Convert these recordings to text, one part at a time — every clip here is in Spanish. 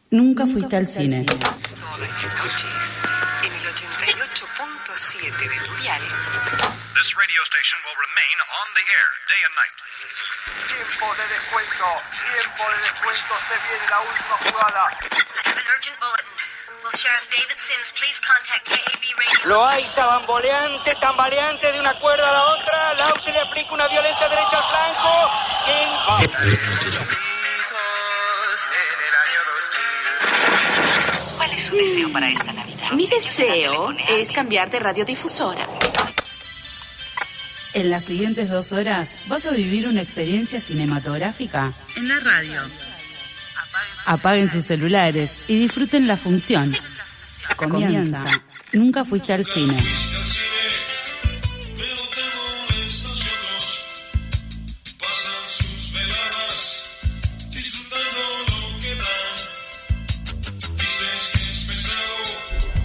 Nunca fuiste al cine. Todas las noches, en el 88.7 de tu dial. This radio station will remain on the air day and night. Tiempo de descuento, se viene la última jugada. I have an urgent bulletin. Will Sheriff David Sims please contact KAB Radio? Lo hay tambaleante de una cuerda a la otra. Lau se le aplica una violenta derecha al flanco. ¿Cuál es su deseo para esta Navidad? Mi Señor deseo Telefonea. es cambiar de radiodifusora. En las siguientes 2 horas vas a vivir una experiencia cinematográfica en la radio. Apaguen sus celulares y disfruten la función. Comienza. Nunca fuiste al cine.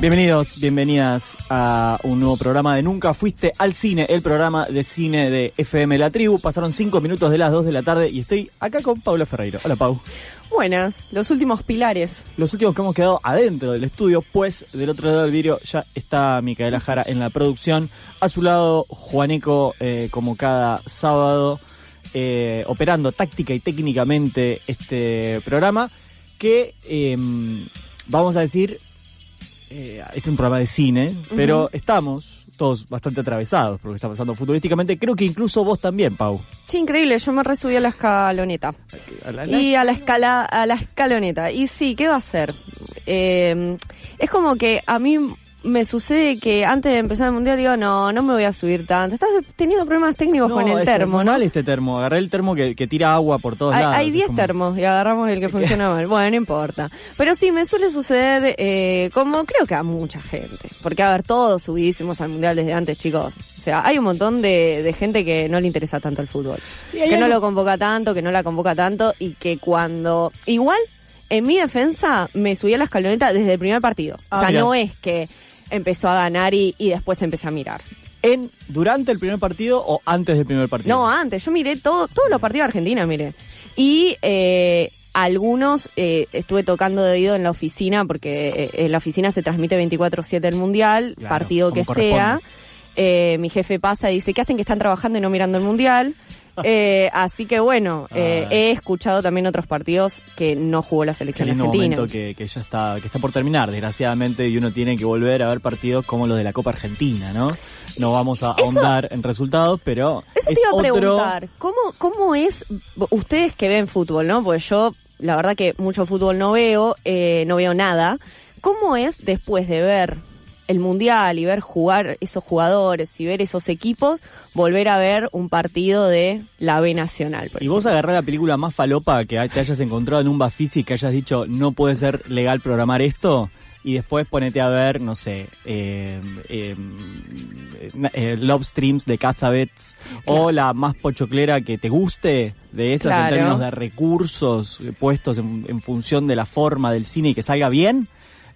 Bienvenidos, bienvenidas a un nuevo programa de Nunca Fuiste al Cine, el programa de cine de FM La Tribu. Pasaron 5 minutos de las 2 de la tarde y estoy acá con Paula Ferreiro. Hola, Pau. Buenas, los últimos pilares. Los últimos que hemos quedado adentro del estudio, pues del otro lado del vidrio ya está Micaela Jara en la producción. A su lado, Juaneco, como cada sábado, operando táctica y técnicamente este programa que, vamos a decir, es un programa de cine, pero estamos todos bastante atravesados por lo que está pasando futbolísticamente. Creo que incluso vos también, Pau. Sí, increíble, yo me resubí a la escaloneta. Y a la escaloneta. Y sí, ¿qué va a hacer? Es como que a mí me sucede que antes de empezar el mundial digo, no me voy a subir tanto. Estás teniendo problemas técnicos con el termo, ¿no? Mal este termo. Agarré el termo que tira agua por todos lados. Hay 10 termos y agarramos el que funciona mal. Bueno, no importa. Pero sí, me suele suceder como creo que a mucha gente. Porque, a ver, todos subidísimos al mundial desde antes, chicos. O sea, hay un montón de gente que no le interesa tanto el fútbol. Que no lo convoca tanto, que no la convoca tanto y que cuando... Igual, en mi defensa, me subí a la escaloneta desde el primer partido. O sea, mira. no es que empezó a ganar y después empecé a mirar. ¿Durante el primer partido o antes del primer partido? No, antes. Yo miré todos los partidos de Argentina, miré. Y algunos estuve tocando de oído en la oficina, porque en la oficina se transmite 24/7 el Mundial, claro, partido que sea. Mi jefe pasa y dice, ¿qué hacen que están trabajando y no mirando el Mundial? Así que bueno, he escuchado también otros partidos que no jugó la selección argentina. Momento que ya está por terminar, desgraciadamente, y uno tiene que volver a ver partidos como los de la Copa Argentina, ¿no? No vamos a ahondar en resultados, pero eso te iba a preguntar, ¿cómo es ustedes que ven fútbol, no? Porque yo, la verdad que mucho fútbol no veo nada. ¿Cómo es después de ver el Mundial y ver jugar esos jugadores y ver esos equipos, volver a ver un partido de la B Nacional? Y vos agarrás la película más falopa que te hayas encontrado en un Bafisi y que hayas dicho, no puede ser legal programar esto, y después ponete a ver, no sé, Love Streams de Casabets, claro, o la más pochoclera que te guste de esas, claro, en términos de recursos puestos en función de la forma del cine y que salga bien.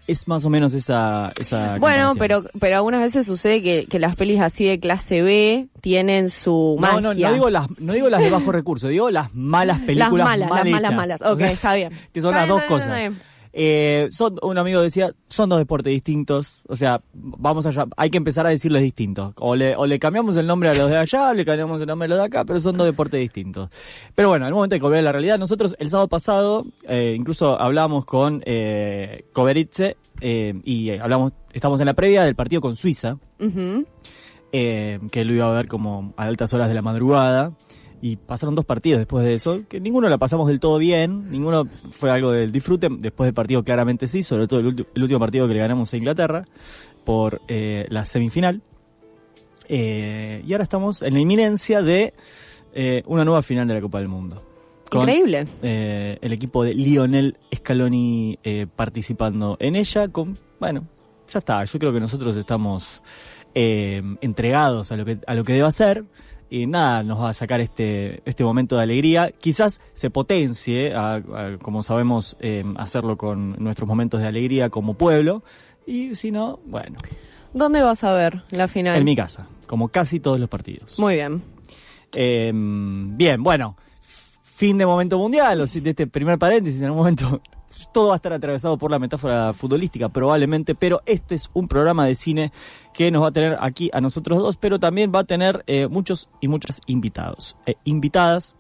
Es más o menos esa bueno, pero algunas veces sucede que las pelis así de clase B tienen su magia. No digo las de bajo recurso, digo las malas películas, las malas. Ok, está bien. Que son las dos cosas. Un amigo decía, son dos deportes distintos, o sea, hay que empezar a decirles distintos. O le cambiamos el nombre a los de allá, o le cambiamos el nombre a los de acá, pero son dos deportes distintos. Pero bueno, en el momento de volver a la realidad, nosotros el sábado pasado, incluso hablamos con Coveritze, y estamos en la previa del partido con Suiza, que lo iba a ver como a altas horas de la madrugada. Y pasaron 2 partidos después de eso, que ninguno la pasamos del todo bien, ninguno fue algo del disfrute. Después del partido claramente sí, sobre todo el último partido que le ganamos a Inglaterra por la semifinal. Y ahora estamos en la inminencia de una nueva final de la Copa del Mundo. Increíble. El equipo de Lionel Scaloni participando en ella. Bueno, ya está, yo creo que nosotros estamos entregados a lo que deba ser. Y nada, nos va a sacar este momento de alegría. Quizás se potencie, como sabemos hacerlo con nuestros momentos de alegría como pueblo. Y si no, bueno. ¿Dónde vas a ver la final? En mi casa, como casi todos los partidos. Muy bien. Bien, bueno. Fin de momento mundial, o de este primer paréntesis. En un momento todo va a estar atravesado por la metáfora futbolística probablemente, pero este es un programa de cine que nos va a tener aquí a nosotros dos, pero también va a tener muchos y muchas invitados. Invitadas.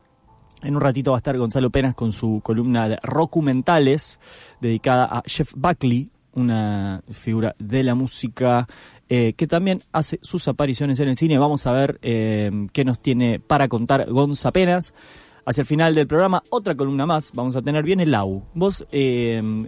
En un ratito va a estar Gonzalo Penas con su columna de Rockumentales, dedicada a Jeff Buckley, una figura de la música que también hace sus apariciones en el cine. Vamos a ver qué nos tiene para contar Gonza Penas. Hacia el final del programa, otra columna más vamos a tener. Viene Lau. ¿Vos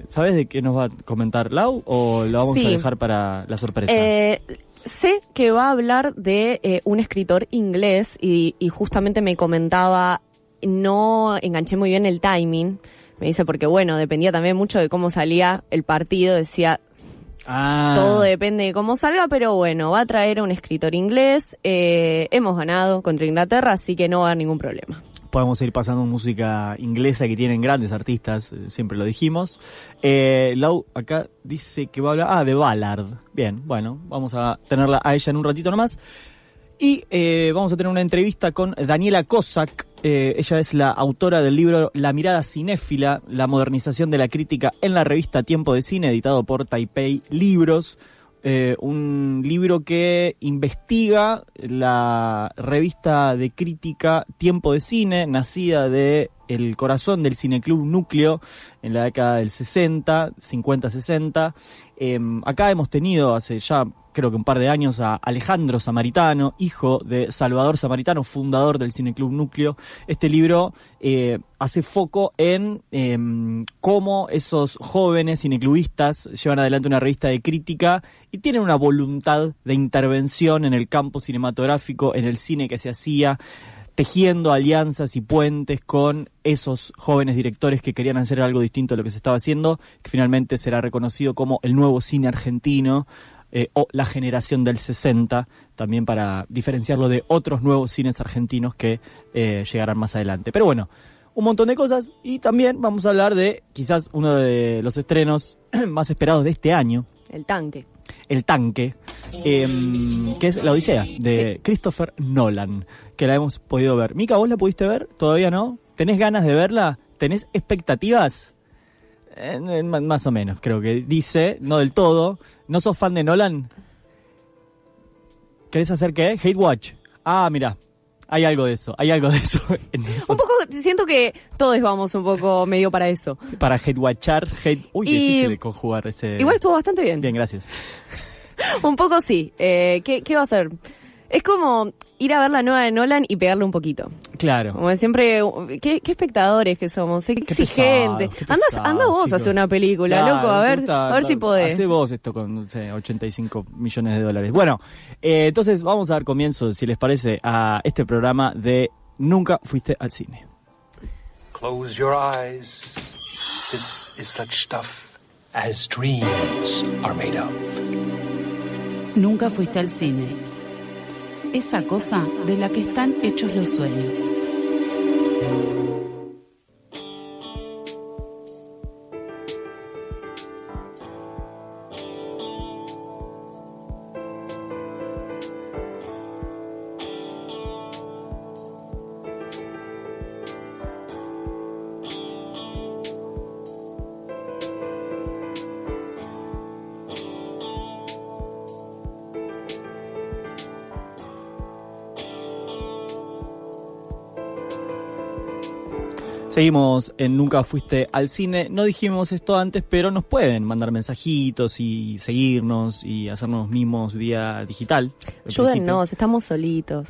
sabés de qué nos va a comentar Lau o lo vamos a dejar para la sorpresa? Sé que va a hablar de un escritor inglés y justamente me comentaba, no enganché muy bien el timing. Me dice porque, bueno, dependía también mucho de cómo salía el partido. Decía, todo depende de cómo salga, pero bueno, va a traer a un escritor inglés. Hemos ganado contra Inglaterra, así que no va a haber ningún problema. Podemos ir pasando música inglesa que tienen grandes artistas, siempre lo dijimos. Lau acá dice que va a hablar de Ballard. Bien, bueno, vamos a tenerla a ella en un ratito nomás. Y vamos a tener una entrevista con Daniela Cossack. Ella es la autora del libro La mirada cinéfila, la modernización de la crítica en la revista Tiempo de Cine, editado por Taipei Libros. Un libro que investiga la revista de crítica Tiempo de Cine, nacida de el corazón del Cineclub Núcleo en la década del 50-60. Acá hemos tenido hace ya creo que un par de años a Alejandro Samaritano, hijo de Salvador Samaritano, fundador del Cineclub Núcleo. Este libro hace foco en cómo esos jóvenes cineclubistas llevan adelante una revista de crítica y tienen una voluntad de intervención en el campo cinematográfico, en el cine que se hacía, tejiendo alianzas y puentes con esos jóvenes directores que querían hacer algo distinto a lo que se estaba haciendo, que finalmente será reconocido como el nuevo cine argentino, o la generación del 60, también para diferenciarlo de otros nuevos cines argentinos que llegarán más adelante. Pero bueno, un montón de cosas, y también vamos a hablar de quizás uno de los estrenos más esperados de este año. El Tanque. El Tanque, que es La Odisea, de Christopher Nolan, que la hemos podido ver. Mica, ¿vos la pudiste ver? ¿Todavía no? ¿Tenés ganas de verla? ¿Tenés expectativas? Más o menos, creo que dice, no del todo. ¿No sos fan de Nolan? ¿Querés hacer qué? Hate Watch. Mira, hay algo de eso en eso. Un poco, siento que todos vamos un poco medio para eso. Para hate watchar, Uy, qué difícil de conjugar ese... Igual estuvo bastante bien. Bien, gracias. Un poco sí. ¿Qué va a ser? Es como ir a ver la nueva de Nolan y pegarle un poquito. Claro. Como siempre, qué espectadores que somos, qué exigentes. Anda vos chicos. A hacer una película, claro, loco, a ver si podés. Hacé vos esto con 85 millones de dólares. Bueno, entonces vamos a dar comienzo, si les parece, a este programa de Nunca Fuiste al Cine. Close your eyes. This is such stuff as dreams are made of. Nunca fuiste al cine. Esa cosa de la que están hechos los sueños. Seguimos en Nunca Fuiste al Cine. No dijimos esto antes, pero nos pueden mandar mensajitos y seguirnos y hacernos mimos vía digital. Ayúdennos, estamos solitos.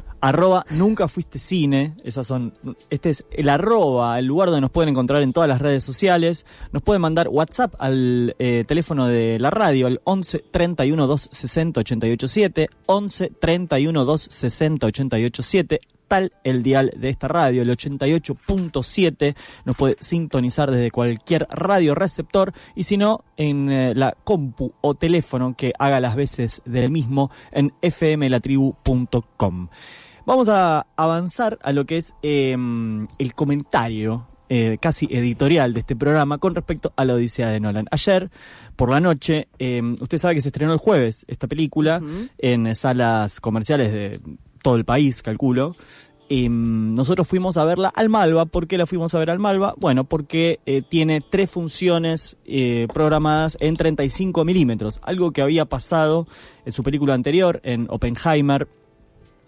@Nunca Fuiste Cine. Este es el @, el lugar donde nos pueden encontrar en todas las redes sociales. Nos pueden mandar WhatsApp al teléfono de la radio, al 11 31 260 887, 11 31 260 887. Tal el dial de esta radio, el 88.7, nos puede sintonizar desde cualquier radio receptor, y si no, en la compu o teléfono que haga las veces del mismo, en fmlatribu.com. Vamos a avanzar a lo que es el comentario casi editorial de este programa con respecto a La Odisea de Nolan. Ayer, por la noche, usted sabe que se estrenó el jueves esta película en salas comerciales de todo el país, calculo. nosotros fuimos a verla al Malva. ¿Por qué la fuimos a ver al Malva? Bueno, porque tiene 3 funciones programadas en 35 milímetros, algo que había pasado en su película anterior, en Oppenheimer,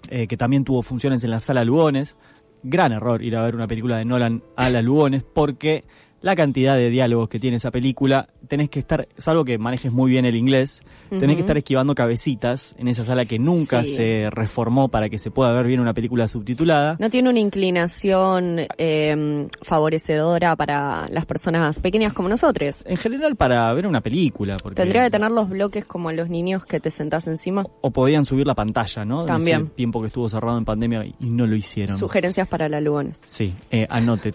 que también tuvo funciones en la Sala Lugones. Gran error ir a ver una película de Nolan a la Lugones, porque la cantidad de diálogos que tiene esa película, tenés que estar, salvo que manejes muy bien el inglés, tenés que estar esquivando cabecitas en esa sala que nunca se reformó para que se pueda ver bien una película subtitulada. No tiene una inclinación favorecedora para las personas pequeñas como nosotros. En general para ver una película. Porque tendría que tener los bloques como los niños que te sentás encima. O podían subir la pantalla, ¿no? También. En ese tiempo que estuvo cerrado en pandemia y no lo hicieron. Sugerencias para la Lugones. Sí,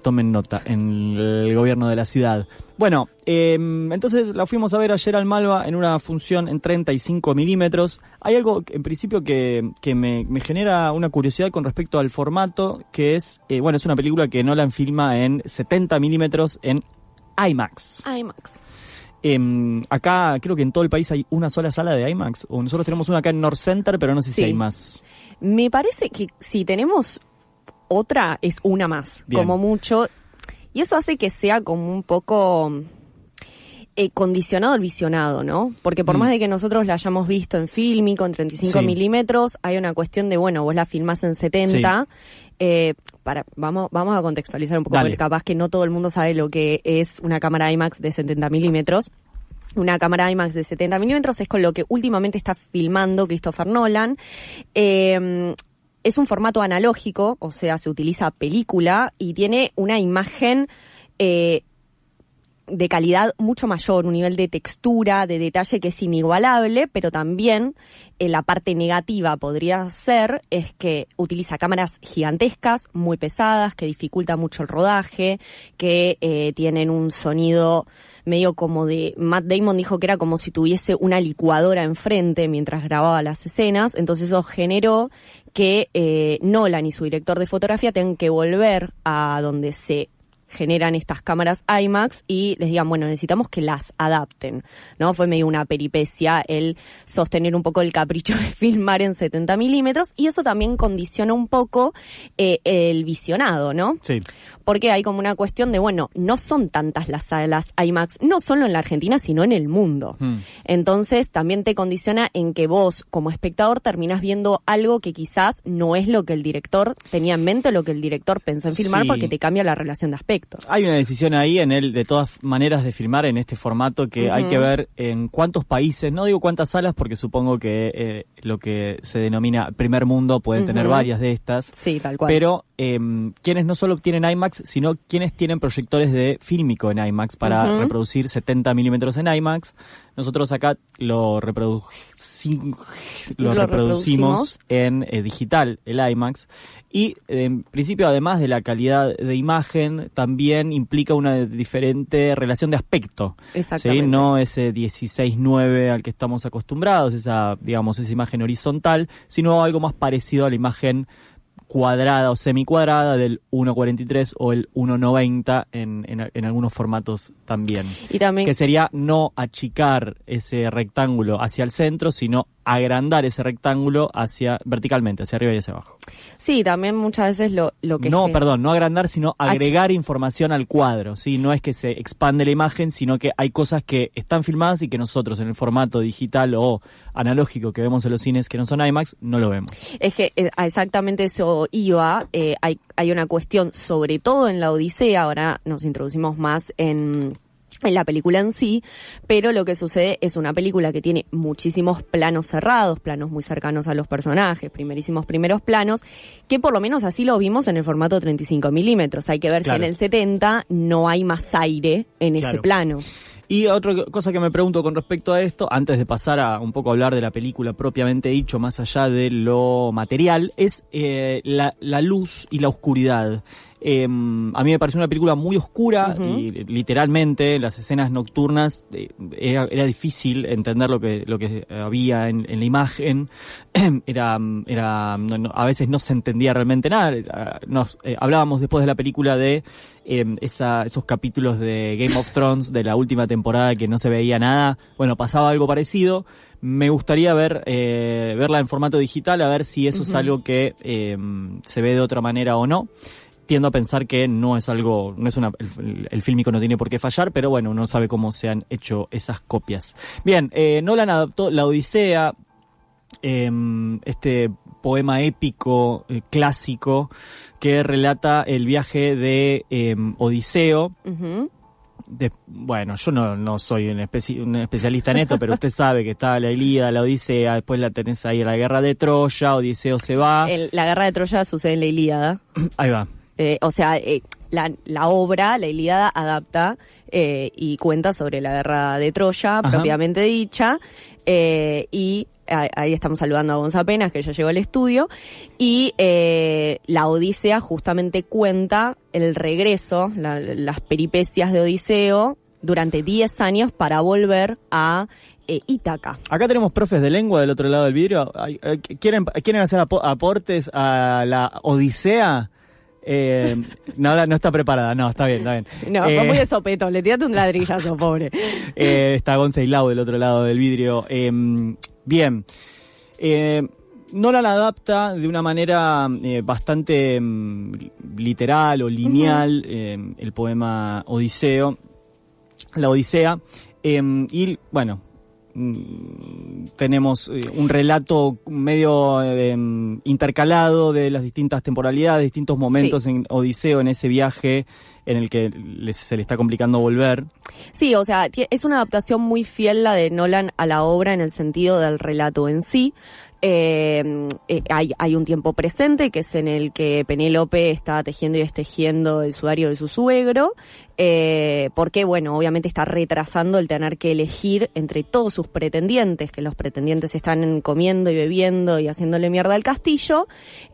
tomen nota en el gobierno de la ciudad. Bueno, entonces la fuimos a ver ayer al Malva en una función en 35 milímetros. Hay algo en principio que me genera una curiosidad con respecto al formato, que es, es una película que Nolan filma en 70 milímetros en IMAX. Acá creo que en todo el país hay una sola sala de IMAX, o nosotros tenemos una acá en North Center, pero no sé si hay más. Me parece que si tenemos otra, es una más, Bien. como mucho. Y eso hace que sea como un poco condicionado al visionado, ¿no? Porque por más de que nosotros la hayamos visto en Filmic con 35 milímetros, hay una cuestión de, vos la filmás en 70. Vamos a contextualizar un poco, porque capaz que no todo el mundo sabe lo que es una cámara IMAX de 70 milímetros. Una cámara IMAX de 70 milímetros es con lo que últimamente está filmando Christopher Nolan. Es un formato analógico, o sea, se utiliza película y tiene una imagen de calidad mucho mayor, un nivel de textura, de detalle que es inigualable, pero también la parte negativa podría ser es que utiliza cámaras gigantescas, muy pesadas, que dificulta mucho el rodaje, que tienen un sonido medio como de... Matt Damon dijo que era como si tuviese una licuadora enfrente mientras grababa las escenas, entonces eso generó que Nolan y su director de fotografía tengan que volver a donde se generan estas cámaras IMAX y les digan, necesitamos que las adapten, ¿no? Fue medio una peripecia el sostener un poco el capricho de filmar en 70 milímetros y eso también condiciona un poco el visionado, ¿no? Sí. Porque hay como una cuestión de, no son tantas las salas IMAX, no solo en la Argentina, sino en el mundo. Entonces también te condiciona en que vos, como espectador, terminás viendo algo que quizás no es lo que el director tenía en mente, lo que el director pensó en filmar, porque te cambia la relación de aspecto. Hay una decisión ahí de todas maneras de filmar en este formato que hay que ver en cuántos países, no digo cuántas salas porque supongo que lo que se denomina primer mundo puede tener varias de estas. Sí, tal cual. Pero quienes no solo tienen IMAX, sino quienes tienen proyectores de fílmico en IMAX para reproducir 70 milímetros en IMAX. Nosotros acá lo reproducimos en digital, el IMAX. Y en principio, además de la calidad de imagen, también implica una diferente relación de aspecto. Exactamente. ¿Sí? No ese 16:9 al que estamos acostumbrados, esa imagen horizontal, sino algo más parecido a la imagen cuadrada o semicuadrada del 1.43 o el 1.90 en algunos formatos también. Y también que sería no achicar ese rectángulo hacia el centro, sino agrandar ese rectángulo verticalmente, hacia arriba y hacia abajo. Sí, también muchas veces lo que... No agrandar, sino agregar información al cuadro, ¿sí? No es que se expande la imagen, sino que hay cosas que están filmadas y que nosotros en el formato digital o analógico que vemos en los cines que no son IMAX, no lo vemos. Es que exactamente eso iba. Hay una cuestión, sobre todo en la Odisea, ahora nos introducimos más en la película en sí, pero lo que sucede es una película que tiene muchísimos planos cerrados, planos muy cercanos a los personajes, primeros planos, que por lo menos así lo vimos en el formato 35 milímetros. Hay que ver si en el 70 no hay más aire en ese plano. Y otra cosa que me pregunto con respecto a esto, antes de pasar a un poco hablar de la película propiamente dicho, más allá de lo material, es la luz y la oscuridad. A mí me pareció una película muy oscura y literalmente las escenas nocturnas era difícil entender lo que había en la imagen. A veces no se entendía realmente nada. Hablábamos después de la película de esos capítulos de Game of Thrones de la última temporada que no se veía nada. Bueno, pasaba algo parecido. Me gustaría verla en formato digital, a ver si eso es algo que se ve de otra manera o no. Tiendo a pensar que el fílmico no tiene por qué fallar, pero bueno, uno sabe cómo se han hecho esas copias. Bien, Nolan adaptó La Odisea, este poema épico clásico que relata el viaje de Odiseo. Bueno, yo no soy un especialista en esto, pero usted sabe que está la Ilíada, la Odisea, después la tenés ahí la guerra de Troya, Odiseo se va. La guerra de Troya sucede en la Ilíada. Ahí va. La obra, la Ilíada, adapta y cuenta sobre la guerra de Troya, propiamente dicha, y ahí estamos saludando a Gonza Penas, que ya llegó al estudio, y la Odisea justamente cuenta el regreso, las peripecias de Odiseo durante 10 años para volver a Ítaca. Acá tenemos profes de lengua del otro lado del vidrio. ¿Quieren hacer aportes a la Odisea? No está preparada, no, está bien. No, fue muy de sopetón, le tiraste un ladrillazo, pobre. Está Gonza y Lau del otro lado del vidrio. Bien. Nolan adapta de una manera bastante literal o lineal el poema la Odisea. Y bueno, tenemos un relato medio intercalado de las distintas temporalidades, distintos momentos en Odiseo, en ese viaje en el que se le está complicando volver. Sí, o sea, es una adaptación muy fiel la de Nolan a la obra en el sentido del relato en sí. Hay un tiempo presente que es en el que Penélope está tejiendo y destejiendo el sudario de su suegro, porque bueno, obviamente está retrasando el tener que elegir entre todos sus pretendientes, que los pretendientes están comiendo y bebiendo y haciéndole mierda al castillo,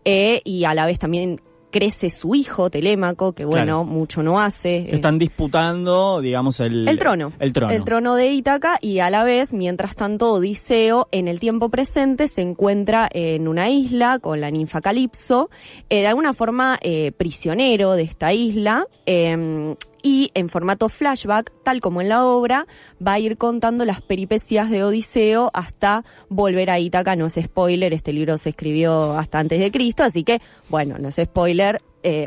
y a la vez también crece su hijo Telémaco, que bueno, claro, mucho no hace. Están disputando, digamos, el trono. El trono de Ítaca, y a la vez, mientras tanto, Odiseo, en el tiempo presente, se encuentra en una isla con la ninfa Calipso, de alguna forma prisionero de esta isla, y en formato flashback, tal como en la obra, va a ir contando las peripecias de Odiseo hasta volver a Ítaca. No es spoiler, este libro se escribió hasta antes de Cristo, así que, bueno, no es spoiler,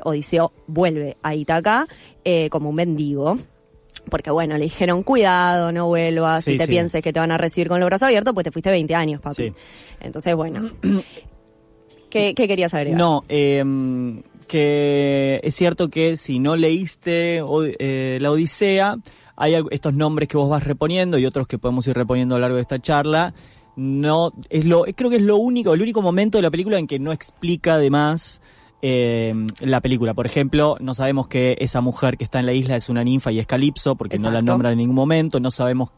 Odiseo vuelve a Ítaca como un mendigo. Porque, bueno, le dijeron, cuidado, no vuelvas, si te pienses que te van a recibir con los brazos abiertos, pues te fuiste 20 años, papi. Sí. Entonces, bueno, ¿qué querías agregar? No, que es cierto que si no leíste la Odisea, hay estos nombres que vos vas reponiendo y otros que podemos ir reponiendo a lo largo de esta charla. Creo que es el único momento de la película en que no explica además la película. Por ejemplo, no sabemos que esa mujer que está en la isla es una ninfa y es Calipso, porque no la nombran en ningún momento. No sabemos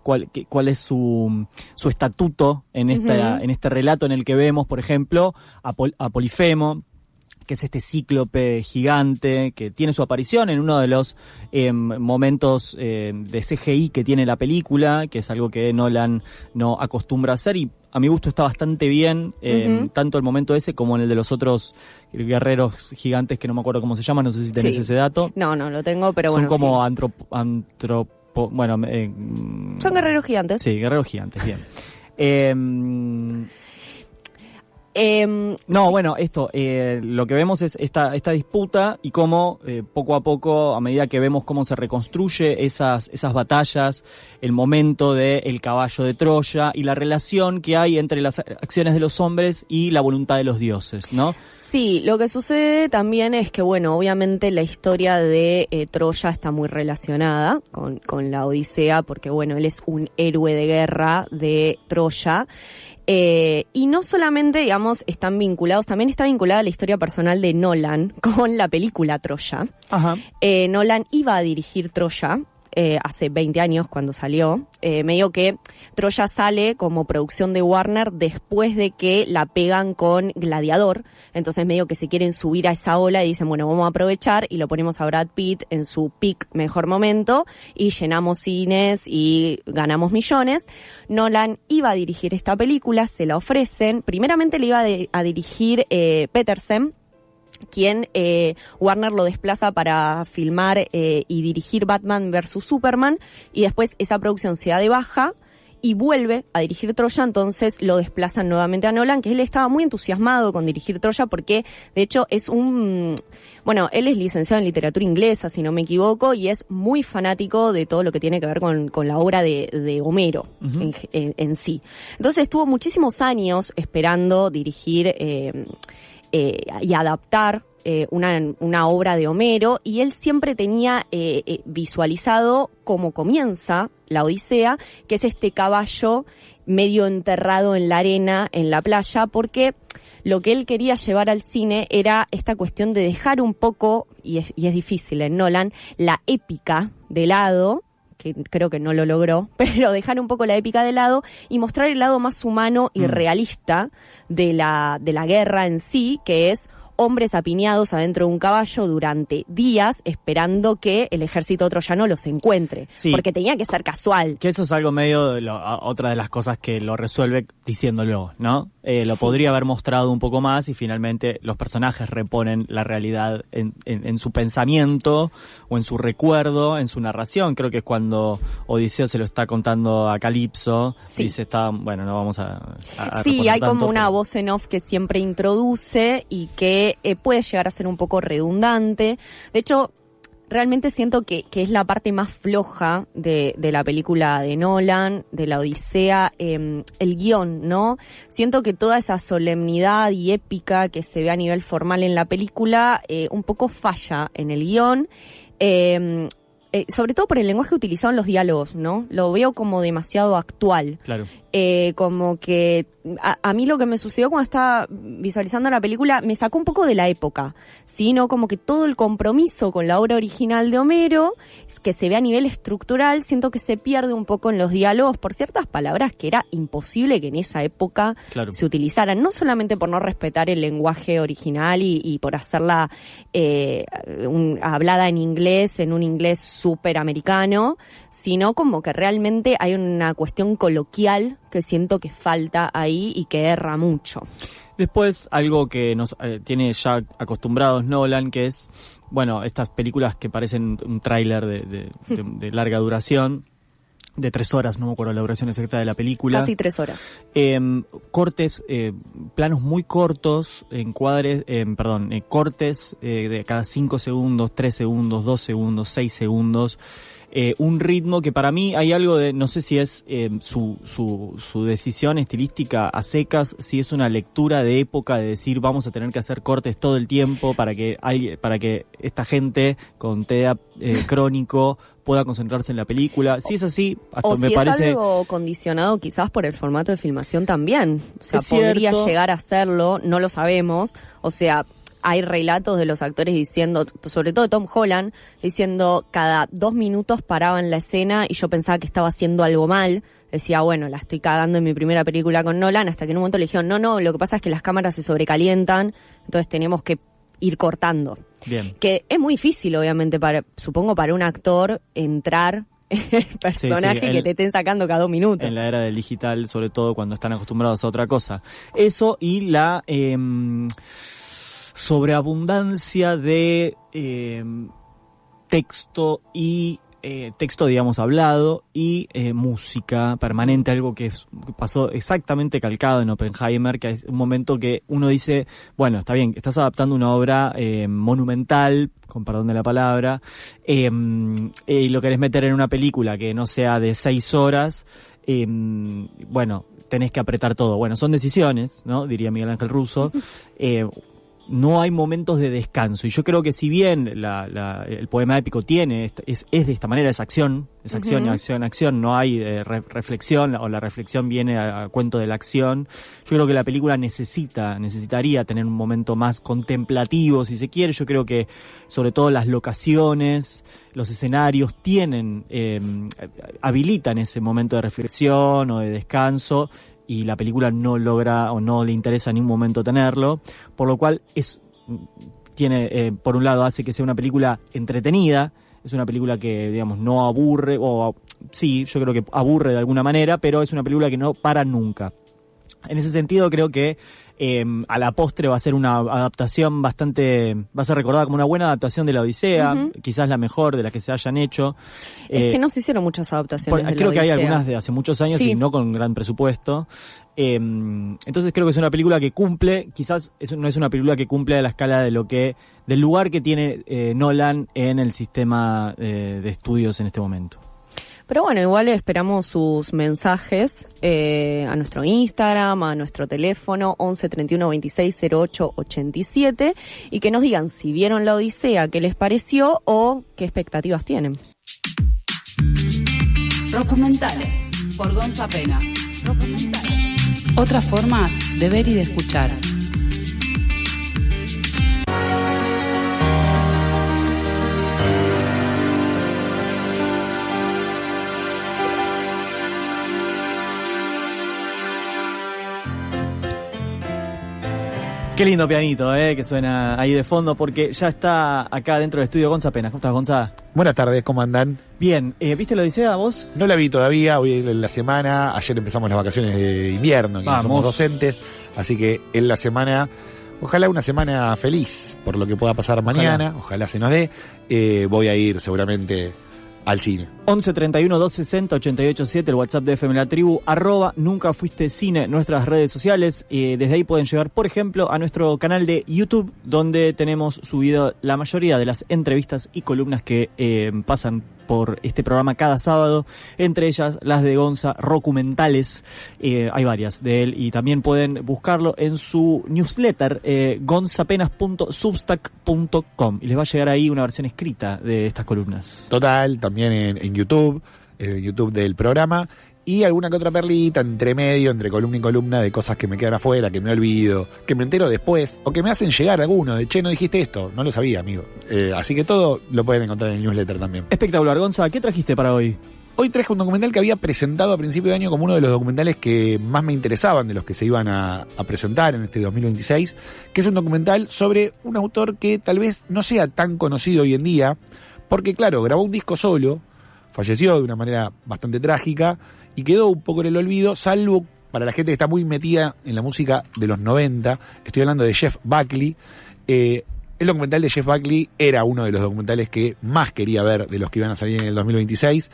cuál es su estatuto en este relato en el que vemos, por ejemplo, a Polifemo, que es este cíclope gigante que tiene su aparición en uno de los momentos de CGI que tiene la película, que es algo que Nolan no acostumbra a hacer, y a mi gusto está bastante bien, tanto el momento ese como en el de los otros guerreros gigantes que no me acuerdo cómo se llaman, no sé si tenés ese dato. No lo tengo, pero son bueno, como son guerreros gigantes. Sí, guerreros gigantes, bien. Lo que vemos es esta disputa y cómo poco a poco, a medida que vemos cómo se reconstruye esas batallas, el momento del caballo de Troya y la relación que hay entre las acciones de los hombres y la voluntad de los dioses, ¿no? Sí, lo que sucede también es que, bueno, obviamente la historia de Troya está muy relacionada con la Odisea, porque, bueno, él es un héroe de guerra de Troya. Y no solamente, digamos, están vinculados, también está vinculada la historia personal de Nolan con la película Troya. Ajá. Nolan iba a dirigir Troya, hace 20 años cuando salió. Medio que Troya sale como producción de Warner después de que la pegan con Gladiador. Entonces medio que se quieren subir a esa ola y dicen, bueno, vamos a aprovechar y lo ponemos a Brad Pitt en su peak mejor momento y llenamos cines y ganamos millones. Nolan iba a dirigir esta película, se la ofrecen. Primeramente le iba a dirigir Petersen, quien Warner lo desplaza para filmar y dirigir Batman vs Superman, y después esa producción se da de baja y vuelve a dirigir Troya, entonces lo desplazan nuevamente a Nolan, que él estaba muy entusiasmado con dirigir Troya porque de hecho es él es licenciado en literatura inglesa, si no me equivoco, y es muy fanático de todo lo que tiene que ver con la obra de Homero en sí. Entonces estuvo muchísimos años esperando dirigir y adaptar una obra de Homero, y él siempre tenía visualizado cómo comienza la Odisea, que es este caballo medio enterrado en la arena, en la playa, porque lo que él quería llevar al cine era esta cuestión de dejar un poco, y es difícil en Nolan, la épica de lado, que creo que no lo logró, pero dejar un poco la épica de lado y mostrar el lado más humano y realista de la guerra en sí, que es hombres apiñados adentro de un caballo durante días esperando que el ejército troyano los encuentre. Sí, porque tenía que ser casual. Que eso es algo medio otra de las cosas que lo resuelve diciéndolo, ¿no? Lo podría haber mostrado un poco más y finalmente los personajes reponen la realidad en su pensamiento o en su recuerdo, en su narración. Creo que es cuando Odiseo se lo está contando a Calipso y se está, no vamos a sí, hay tanto, como una voz en off que siempre introduce y que puede llegar a ser un poco redundante. De hecho, realmente siento que es la parte más floja de la película de Nolan, de la Odisea, el guión, ¿no? Siento que toda esa solemnidad y épica que se ve a nivel formal en la película un poco falla en el guión. Sobre todo por el lenguaje utilizado en los diálogos, ¿no? Lo veo como demasiado actual. Claro. Como que a mí lo que me sucedió cuando estaba visualizando la película me sacó un poco de la época, ¿sí? ¿No? Como que todo el compromiso con la obra original de Homero, que se ve a nivel estructural, siento que se pierde un poco en los diálogos por ciertas palabras que era imposible que en esa época se utilizaran, no solamente por no respetar el lenguaje original y por hacerla hablada en inglés, en un inglés súper americano, sino como que realmente hay una cuestión coloquial que siento que falta ahí y que erra mucho. Después, algo que nos tiene ya acostumbrados Nolan, que es, estas películas que parecen un tráiler de larga duración, de 3 horas, no me acuerdo la duración exacta de la película. Casi 3 horas. Cortes, planos muy cortos, cortes de cada 5 segundos, 3 segundos, 2 segundos, 6 segundos. Un ritmo que para mí hay algo de, no sé si es su decisión estilística a secas, si es una lectura de época de decir vamos a tener que hacer cortes todo el tiempo para que esta gente con TDA crónico pueda concentrarse en la película. Si es así, hasta me parece... O si es algo condicionado quizás por el formato de filmación también. O sea, podría llegar a serlo, no lo sabemos. O sea, hay relatos de los actores diciendo, sobre todo Tom Holland, diciendo cada 2 minutos paraban la escena y yo pensaba que estaba haciendo algo mal. Decía, la estoy cagando en mi primera película con Nolan, hasta que en un momento le dijeron, no, lo que pasa es que las cámaras se sobrecalientan, entonces tenemos que ir cortando. Bien. Que es muy difícil, obviamente, supongo para un actor entrar en el personaje que te estén sacando cada 2 minutos. En la era del digital, sobre todo cuando están acostumbrados a otra cosa. Eso y la sobreabundancia de texto digamos hablado y música permanente, algo que pasó exactamente calcado en Oppenheimer, que es un momento que uno dice, está bien, estás adaptando una obra monumental, con perdón de la palabra, y lo querés meter en una película que no sea de 6 horas, tenés que apretar todo. Son decisiones, ¿no? Diría Miguel Ángel Russo. no hay momentos de descanso. Y yo creo que si bien el poema épico tiene, es de esta manera, es acción, acción, no hay reflexión, o la reflexión viene a cuento de la acción. Yo creo que la película necesitaría tener un momento más contemplativo, si se quiere. Yo creo que sobre todo las locaciones, los escenarios habilitan ese momento de reflexión o de descanso, y la película no logra o no le interesa en ningún momento tenerlo, por lo cual tiene, por un lado, hace que sea una película entretenida. Es una película que, digamos, no aburre, o sí, yo creo que aburre de alguna manera, pero es una película que no para nunca. En ese sentido, creo que a la postre va a ser una adaptación va a ser recordada como una buena adaptación de la Odisea, quizás la mejor de las que se hayan hecho. Es que no se hicieron muchas adaptaciones de la creo que hay Odisea. algunas de hace muchos años y no con gran presupuesto. Entonces creo que es una película que cumple, quizás no es una película que cumple a la escala del lugar que tiene Nolan en el sistema de estudios en este momento. Pero bueno, igual esperamos sus mensajes a nuestro Instagram, a nuestro teléfono 11 31 26 08 87, y que nos digan si vieron la Odisea, qué les pareció o qué expectativas tienen. Documentales por Gonza Penas. Otra forma de ver y de escuchar. Qué lindo pianito, que suena ahí de fondo, porque ya está acá dentro del estudio Gonza Penas. ¿Cómo estás, Gonza? Buenas tardes, ¿cómo andan? Bien, ¿viste la Odisea vos? No la vi todavía, hoy en la semana, ayer empezamos las vacaciones de invierno, que somos docentes, así que en la semana, ojalá una semana feliz por lo que pueda pasar mañana, ojalá se nos dé, voy a ir seguramente al cine. 11 31 260 887, el WhatsApp de FM La Tribu, @Nunca Fuiste Cine, nuestras redes sociales. Desde ahí pueden llegar, por ejemplo, a nuestro canal de YouTube, donde tenemos subido la mayoría de las entrevistas y columnas que pasan por este programa cada sábado, entre ellas las de Gonza, Rocumentales. Hay varias de él, y también pueden buscarlo en su newsletter, gonzapenas.substack.com, y les va a llegar ahí una versión escrita de estas columnas. Total, también en YouTube, YouTube del programa, y alguna que otra perlita entre medio, entre columna y columna, de cosas que me quedan afuera, que me olvido, que me entero después, o que me hacen llegar alguno de, che, no dijiste esto, no lo sabía, amigo. Así que todo lo pueden encontrar en el newsletter también. Espectacular. Gonza, ¿qué trajiste para hoy? Hoy traje un documental que había presentado a principio de año como uno de los documentales que más me interesaban de los que se iban a presentar en este 2026, que es un documental sobre un autor que tal vez no sea tan conocido hoy en día, porque claro, grabó un disco solo, falleció de una manera bastante trágica y quedó un poco en el olvido, salvo para la gente que está muy metida en la música de los 90. Estoy hablando de Jeff Buckley. El documental de Jeff Buckley era uno de los documentales que más quería ver de los que iban a salir en el 2026.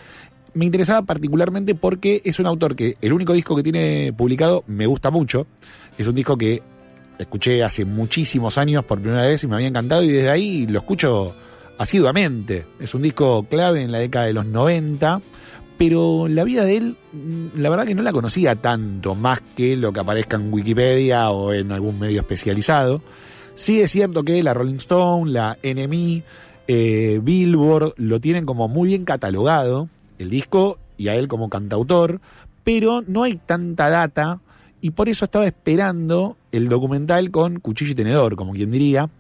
Me interesaba particularmente porque es un autor que el único disco que tiene publicado me gusta mucho. Es un disco que escuché hace muchísimos años por primera vez y me había encantado, y desde ahí lo escucho asiduamente. Es un disco clave en la década de los 90, pero la vida de él, la verdad que no la conocía tanto, más que lo que aparezca en Wikipedia o en algún medio especializado. Sí es cierto que la Rolling Stone, la NME, Billboard lo tienen como muy bien catalogado, el disco y a él como cantautor, pero no hay tanta data, y por eso estaba esperando el documental con cuchillo y tenedor, como quien diría.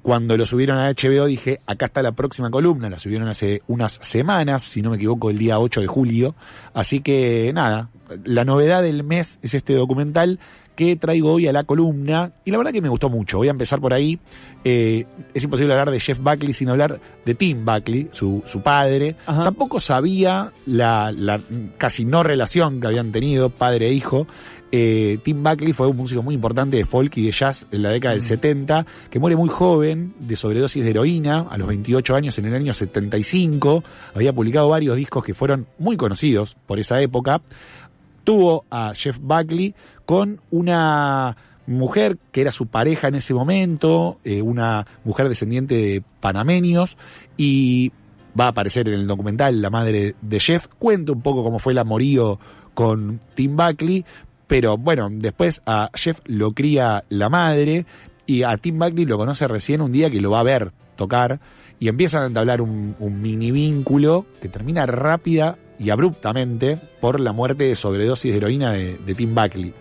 Cuando lo subieron a HBO dije, acá está la próxima columna. La subieron hace unas semanas, si no me equivoco, el día 8 de julio. Así que nada, la novedad del mes es este documental que traigo hoy a la columna, y la verdad que me gustó mucho. Voy a empezar por ahí. Es imposible hablar de Jeff Buckley sin hablar de Tim Buckley, su padre. Ajá. Tampoco sabía la casi no relación que habían tenido padre e hijo. Tim Buckley fue un músico muy importante de folk y de jazz en la década del 70, que muere muy joven de sobredosis de heroína a los 28 años en el año 75. Había publicado varios discos que fueron muy conocidos por esa época. Tuvo a Jeff Buckley con una mujer que era su pareja en ese momento, una mujer descendiente de panameños, y va a aparecer en el documental la madre de Jeff. Cuenta un poco cómo fue el amorío con Tim Buckley, pero bueno, después a Jeff lo cría la madre, y a Tim Buckley lo conoce recién un día que lo va a ver tocar, y empiezan a entablar un mini vínculo que termina rápida y abruptamente por la muerte de sobredosis de heroína de Tim Buckley.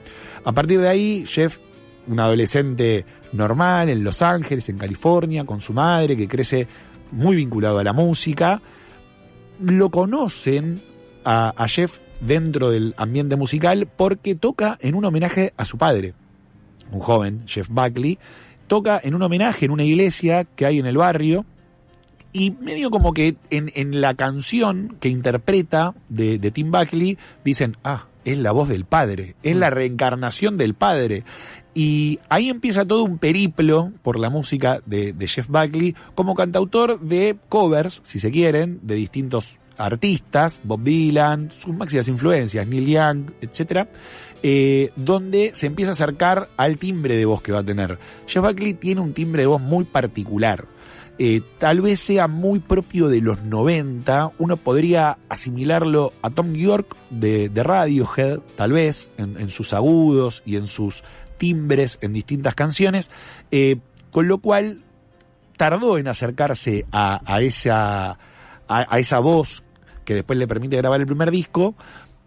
A partir de ahí, Jeff, un adolescente normal en Los Ángeles, en California, con su madre, que crece muy vinculado a la música, lo conocen a Jeff dentro del ambiente musical porque toca en un homenaje a su padre, un joven, Jeff Buckley, toca en un homenaje en una iglesia que hay en el barrio, y medio como que en la canción que interpreta de Tim Buckley dicen, es la voz del padre, es la reencarnación del padre. Y ahí empieza todo un periplo por la música de Jeff Buckley como cantautor de covers, si se quieren, de distintos artistas, Bob Dylan, sus máximas influencias, Neil Young, etc., donde se empieza a acercar al timbre de voz que va a tener. Jeff Buckley tiene un timbre de voz muy particular. Tal vez sea muy propio de los 90, uno podría asimilarlo a Tom York de Radiohead, tal vez, en sus agudos y en sus timbres en distintas canciones, con lo cual tardó en acercarse a esa voz que después le permite grabar el primer disco,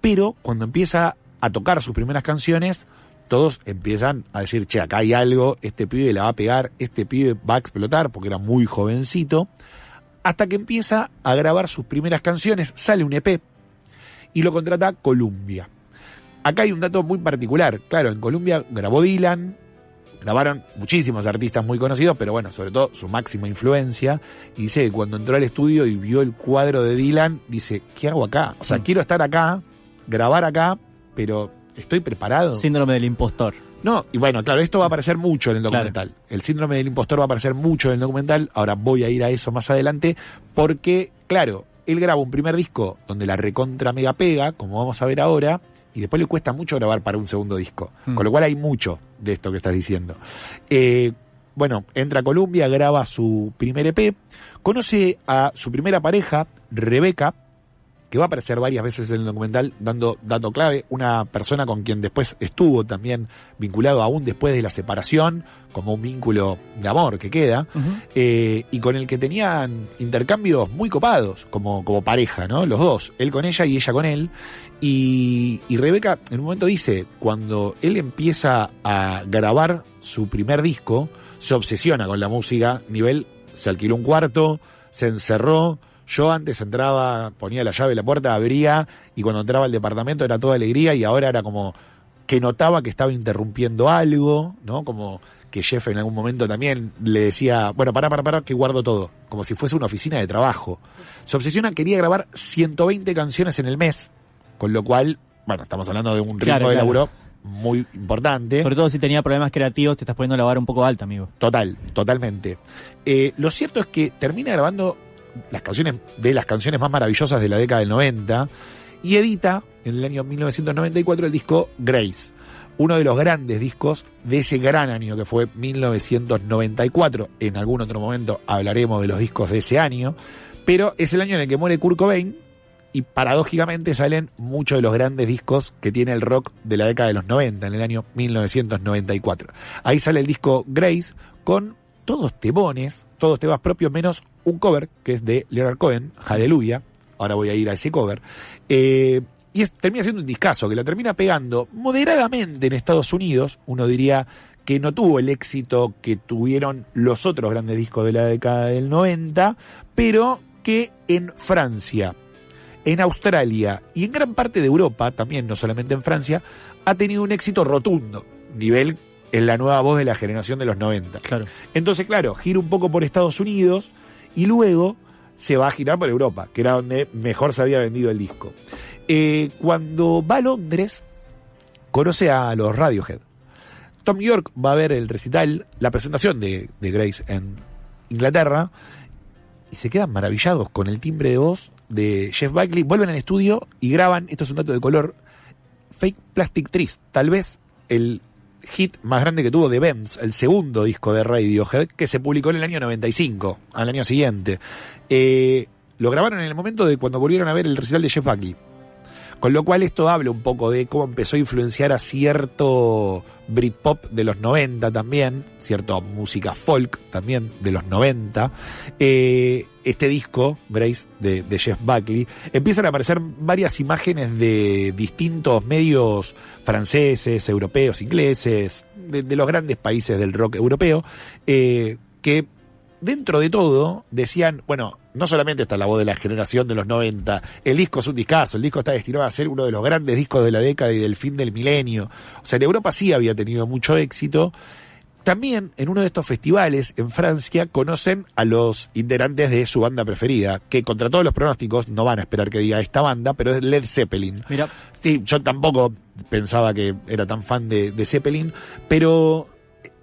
pero cuando empieza a tocar sus primeras canciones, todos empiezan a decir, che, acá hay algo, este pibe la va a pegar, este pibe va a explotar, porque era muy jovencito, hasta que empieza a grabar sus primeras canciones, sale un EP y lo contrata Columbia. Acá hay un dato muy particular, claro, en Columbia grabó Dylan, grabaron muchísimos artistas muy conocidos, pero bueno, sobre todo su máxima influencia, y dice que cuando entró al estudio y vio el cuadro de Dylan, dice, ¿qué hago acá? O sea, quiero estar acá, grabar acá, pero ¿estoy preparado? Síndrome del impostor. No, y bueno, claro, esto va a aparecer mucho en el documental. Claro. El síndrome del impostor va a aparecer mucho en el documental. Ahora voy a ir a eso más adelante, porque, claro, él graba un primer disco donde la recontra mega pega, como vamos a ver ahora, y después le cuesta mucho grabar para un segundo disco. Con lo cual hay mucho de esto que estás diciendo. Bueno, entra a Columbia, graba su primer EP, conoce a su primera pareja, Rebeca, que va a aparecer varias veces en el documental dando dato clave, una persona con quien después estuvo también vinculado aún después de la separación, como un vínculo de amor que queda, y con el que tenían intercambios muy copados como pareja, ¿no? Los dos, él con ella y ella con él, y Rebeca en un momento dice, cuando él empieza a grabar su primer disco, se obsesiona con la música, nivel, se alquiló un cuarto, se encerró. Yo antes entraba, ponía la llave en la puerta, abría, y cuando entraba al departamento era toda alegría, y ahora era como que notaba que estaba interrumpiendo algo, ¿no? Como que Jeff en algún momento también le decía, bueno, pará, que guardo todo, como si fuese una oficina de trabajo. Se obsesiona, quería grabar 120 canciones en el mes, con lo cual, bueno, estamos hablando de un ritmo de laburo muy importante. Sobre todo si tenía problemas creativos, te estás poniendo la vara un poco alta, amigo. Totalmente. Lo cierto es que termina grabando las canciones más maravillosas de la década del 90, y edita en el año 1994 el disco Grace, uno de los grandes discos de ese gran año que fue 1994. En algún otro momento hablaremos de los discos de ese año, pero es el año en el que muere Kurt Cobain, y paradójicamente salen muchos de los grandes discos que tiene el rock de la década de los 90, en el año 1994. Ahí sale el disco Grace con todos temas propios, menos un cover que es de Leonard Cohen, Hallelujah. Ahora voy a ir a ese cover. Termina siendo un discazo que la termina pegando moderadamente en Estados Unidos. Uno diría que no tuvo el éxito que tuvieron los otros grandes discos de la década del 90, pero que en Francia, en Australia y en gran parte de Europa, también no solamente en Francia, ha tenido un éxito rotundo, nivel en la nueva voz de la generación de los 90. Claro. Entonces, claro, gira un poco por Estados Unidos y luego se va a girar por Europa, que era donde mejor se había vendido el disco. Cuando va a Londres, conoce a los Radiohead. Tom York va a ver el recital, la presentación de Grace en Inglaterra, y se quedan maravillados con el timbre de voz de Jeff Buckley. Vuelven al estudio y graban, esto es un dato de color, Fake Plastic Trees, tal vez el hit más grande que tuvo The Bends, el segundo disco de Radiohead, que se publicó en el año 95, al año siguiente. Lo grabaron en el momento de cuando volvieron a ver el recital de Jeff Buckley. Con lo cual esto habla un poco de cómo empezó a influenciar a cierto Britpop de los 90 también, cierta música folk también de los 90. Este disco, Grace, de Jeff Buckley, empiezan a aparecer varias imágenes de distintos medios franceses, europeos, ingleses, de los grandes países del rock europeo, que dentro de todo decían, bueno, no solamente está la voz de la generación de los 90, el disco es un discazo, el disco está destinado a ser uno de los grandes discos de la década y del fin del milenio. O sea, en Europa sí había tenido mucho éxito. También en uno de estos festivales en Francia conocen a los integrantes de su banda preferida, que contra todos los pronósticos no van a esperar que diga esta banda, pero es Led Zeppelin. Mira. Sí, yo tampoco pensaba que era tan fan de Zeppelin, pero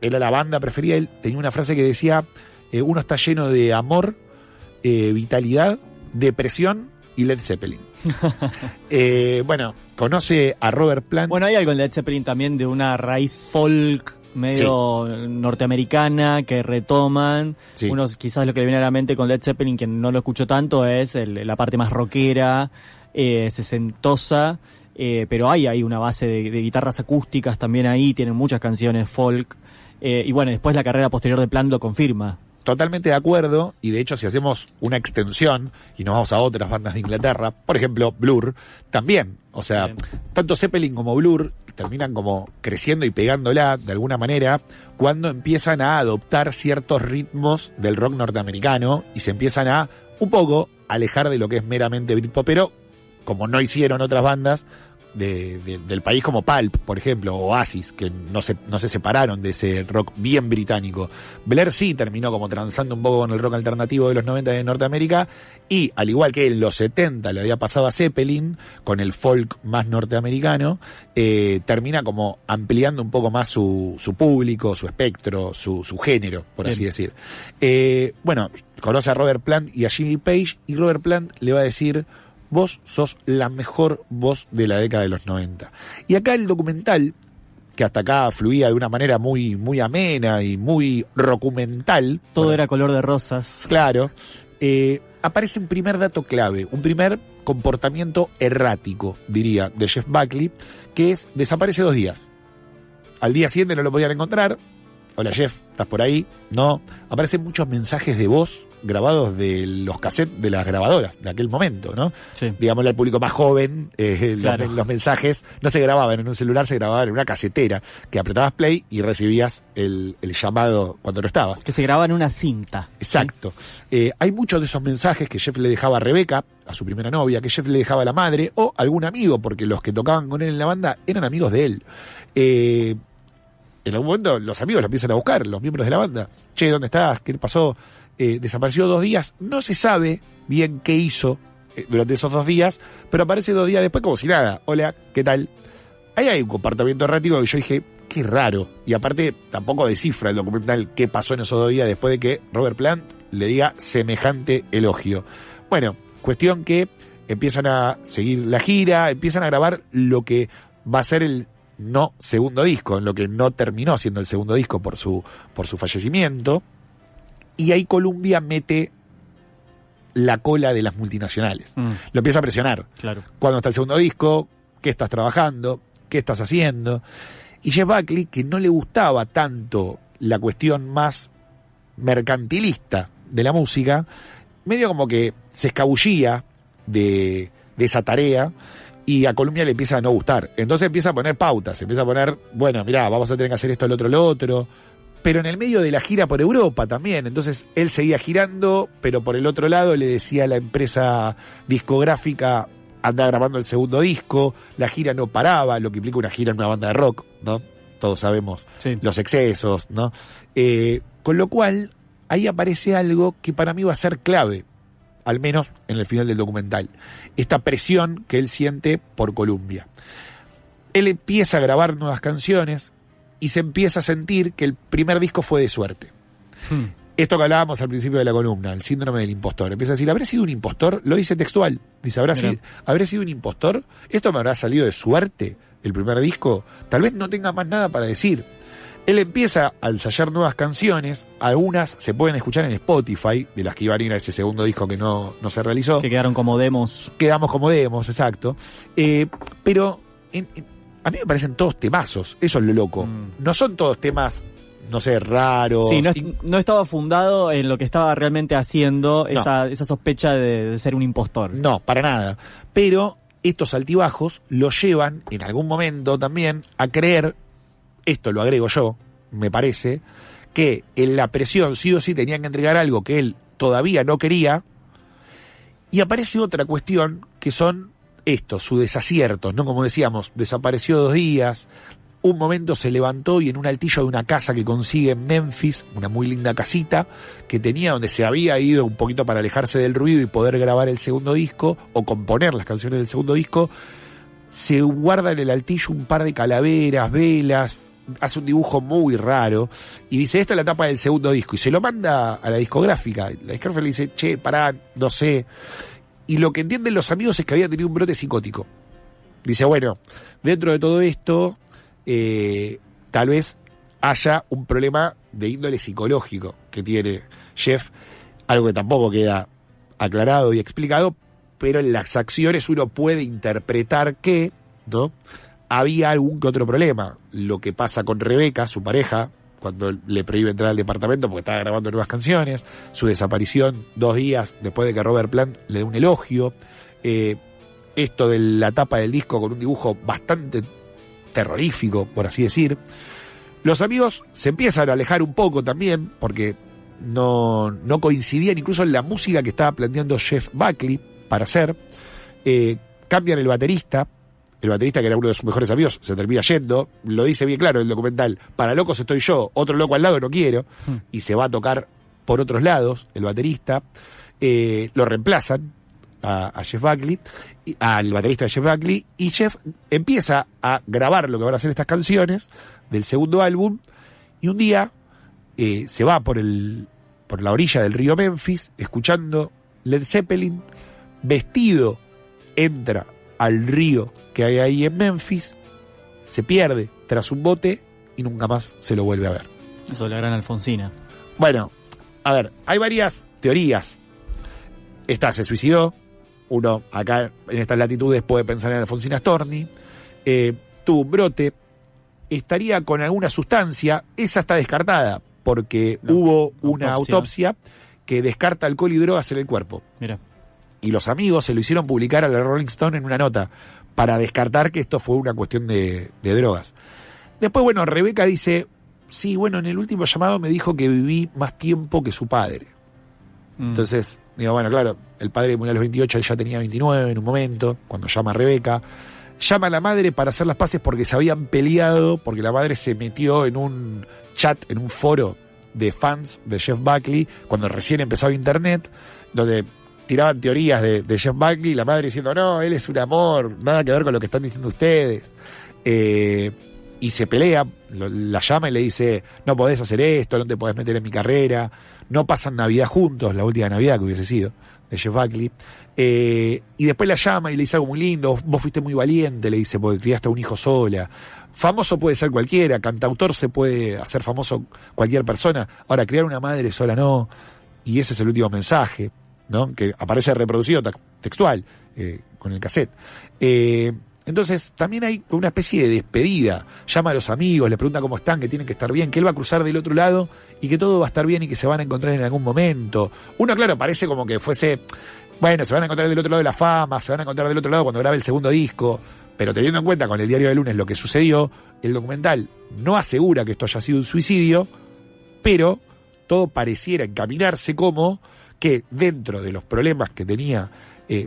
era la banda preferida. Él tenía una frase que decía, uno está lleno de amor, vitalidad, depresión y Led Zeppelin. Bueno, conoce a Robert Plant. Bueno, hay algo en Led Zeppelin también de una raíz folk medio norteamericana que retoman. Sí. Uno quizás lo que le viene a la mente con Led Zeppelin, que no lo escucho tanto, es la parte más rockera, sesentosa, pero hay una base de guitarras acústicas también ahí, tienen muchas canciones folk, y bueno, después la carrera posterior de Plant lo confirma. Totalmente de acuerdo, y de hecho si hacemos una extensión y nos vamos a otras bandas de Inglaterra, por ejemplo Blur, también, o sea, tanto Zeppelin como Blur terminan como creciendo y pegándola de alguna manera cuando empiezan a adoptar ciertos ritmos del rock norteamericano y se empiezan a un poco alejar de lo que es meramente Britpop, pero como no hicieron otras bandas del país como Pulp, por ejemplo, o Oasis, que no se separaron de ese rock bien británico. Blair sí terminó como transando un poco con el rock alternativo de los 90 de Norteamérica, y al igual que en los 70 le había pasado a Zeppelin, con el folk más norteamericano, termina como ampliando un poco más su público, su espectro, su género, por así decir. Bueno, conoce a Robert Plant y a Jimmy Page, y Robert Plant le va a decir: vos sos la mejor voz de la década de los 90. Y acá el documental, que hasta acá fluía de una manera muy, muy amena y muy documental. Todo era color de rosas. Claro. Aparece un primer dato clave, un primer comportamiento errático, diría, de Jeff Buckley, que es: desaparece 2 días. Al día siguiente no lo podían encontrar. Hola Jeff, ¿estás por ahí? No. Aparecen muchos mensajes de voz grabados de los cassettes de las grabadoras de aquel momento, ¿no? Sí. Digámosle al público más joven, claro. los mensajes no se grababan en un celular, se grababan en una casetera, que apretabas play y recibías el llamado cuando no estabas. Que se grababan en una cinta. Exacto. Hay muchos de esos mensajes que Jeff le dejaba a Rebeca, a su primera novia, que Jeff le dejaba a la madre o a algún amigo, porque los que tocaban con él en la banda eran amigos de él. En algún momento los amigos lo empiezan a buscar, los miembros de la banda. Che, ¿dónde estás? ¿Qué pasó? Desapareció 2 días. No se sabe bien qué hizo durante esos 2 días, pero aparece 2 días después como si nada. Hola, ¿qué tal? Ahí hay un comportamiento errático que yo dije, qué raro. Y aparte tampoco descifra el documental qué pasó en esos 2 días después de que Robert Plant le diga semejante elogio. Bueno, cuestión que empiezan a seguir la gira, empiezan a grabar lo que va a ser el no segundo disco, en lo que no terminó siendo el segundo disco por su fallecimiento, y ahí Columbia mete la cola de las multinacionales. Lo empieza a presionar. Claro. ¿Cuándo está el segundo disco? ¿Qué estás trabajando? ¿Qué estás haciendo? Y Jeff Buckley, que no le gustaba tanto la cuestión más mercantilista de la música, medio como que se escabullía de esa tarea, y a Columbia le empieza a no gustar. Entonces empieza a poner pautas, empieza a poner, bueno, mirá, vamos a tener que hacer esto, lo otro. Pero en el medio de la gira por Europa también. Entonces él seguía girando, pero por el otro lado le decía a la empresa discográfica: anda grabando el segundo disco. La gira no paraba, lo que implica una gira en una banda de rock, ¿no? Todos sabemos los excesos, ¿no? Con lo cual, ahí aparece algo que para mí va a ser clave, al menos en el final del documental. Esta presión que él siente por Columbia. Él empieza a grabar nuevas canciones y se empieza a sentir que el primer disco fue de suerte. Esto que hablábamos al principio de la columna, el síndrome del impostor. Empieza a decir: ¿habré sido un impostor? Lo dice textual. Dice: ¿habré sido un impostor? ¿Esto me habrá salido de suerte el primer disco? Tal vez no tenga más nada para decir. Él empieza a ensayar nuevas canciones, algunas se pueden escuchar en Spotify, de las que iban a ir a ese segundo disco que no se realizó. Que quedaron como demos. Quedamos como demos, exacto. Pero a mí me parecen todos temazos, eso es lo loco. No son todos temas, no sé, raros. Sí, no estaba fundado en lo que estaba realmente haciendo, esa sospecha de ser un impostor. No, para nada. Pero estos altibajos lo llevan, en algún momento también, a creer, esto lo agrego yo, me parece, que en la presión sí o sí tenían que entregar algo que él todavía no quería, y aparece otra cuestión que son sus desaciertos, ¿no? Como decíamos, desapareció 2 días, un momento se levantó y en un altillo de una casa que consigue en Memphis, una muy linda casita que tenía, donde se había ido un poquito para alejarse del ruido y poder grabar el segundo disco o componer las canciones del segundo disco, se guarda en el altillo un par de calaveras, velas, hace un dibujo muy raro y dice, esta es la tapa del segundo disco, y se lo manda a la discográfica. La discográfica le dice, che, pará, no sé. Y lo que entienden los amigos es que había tenido un brote psicótico. Dice, bueno, dentro de todo esto, tal vez haya un problema de índole psicológico que tiene Jeff, algo que tampoco queda aclarado y explicado, pero en las acciones uno puede interpretar que, ¿no?, había algún que otro problema. Lo que pasa con Rebeca, su pareja, cuando le prohíbe entrar al departamento porque estaba grabando nuevas canciones, su desaparición 2 días después de que Robert Plant le dé un elogio, esto de la tapa del disco con un dibujo bastante terrorífico, por así decir. Los amigos se empiezan a alejar un poco también, porque no coincidían incluso en la música que estaba planteando Jeff Buckley para hacer. Cambian el baterista, que era uno de sus mejores amigos, se termina yendo, lo dice bien claro en el documental, para locos estoy yo, otro loco al lado no quiero, y se va a tocar por otros lados, el baterista. Lo reemplazan a Jeff Buckley, al baterista de Jeff Buckley, y Jeff empieza a grabar lo que van a ser estas canciones del segundo álbum, y un día se va por la orilla del río Memphis, escuchando Led Zeppelin, vestido, entra al río que hay ahí en Memphis, se pierde tras un bote y nunca más se lo vuelve a ver. Eso, la gran Alfonsina. Bueno, a ver, hay varias teorías. Se suicidó. Uno acá en estas latitudes puede pensar en Alfonsina Storni. Tuvo un brote. Estaría con alguna sustancia. Esa está descartada porque hubo una autopsia que descarta alcohol y drogas en el cuerpo. Mira. Y los amigos se lo hicieron publicar a la Rolling Stone en una nota para descartar que esto fue una cuestión de drogas. Después, bueno, Rebeca dice, sí, bueno, en el último llamado me dijo que viví más tiempo que su padre. Entonces, digo, bueno, claro, el padre murió a los 28, él ya tenía 29 en un momento, cuando llama a Rebeca. Llama a la madre para hacer las paces porque se habían peleado, porque la madre se metió en un chat, en un foro de fans de Jeff Buckley, cuando recién empezaba Internet, donde tiraban teorías de Jeff Buckley, y la madre diciendo, no, él es un amor, nada que ver con lo que están diciendo ustedes. Y se pelea, la llama y le dice, no podés hacer esto, no te podés meter en mi carrera. No pasan Navidad juntos, la última Navidad que hubiese sido, de Jeff Buckley. Y después la llama y le dice algo muy lindo, vos fuiste muy valiente, le dice, porque criaste a un hijo sola. Famoso puede ser cualquiera, cantautor se puede hacer famoso cualquier persona. Ahora, criar una madre sola no. Y ese es el último mensaje, ¿no?, que aparece reproducido textual con el cassette. Entonces también hay una especie de despedida. Llama a los amigos, le pregunta cómo están, que tienen que estar bien, que él va a cruzar del otro lado y que todo va a estar bien y que se van a encontrar en algún momento. Uno, claro, parece como que fuese, bueno, se van a encontrar del otro lado de la fama, se van a encontrar del otro lado cuando grabe el segundo disco, pero teniendo en cuenta con el diario de lunes lo que sucedió, el documental no asegura que esto haya sido un suicidio, pero todo pareciera encaminarse como que dentro de los problemas que tenía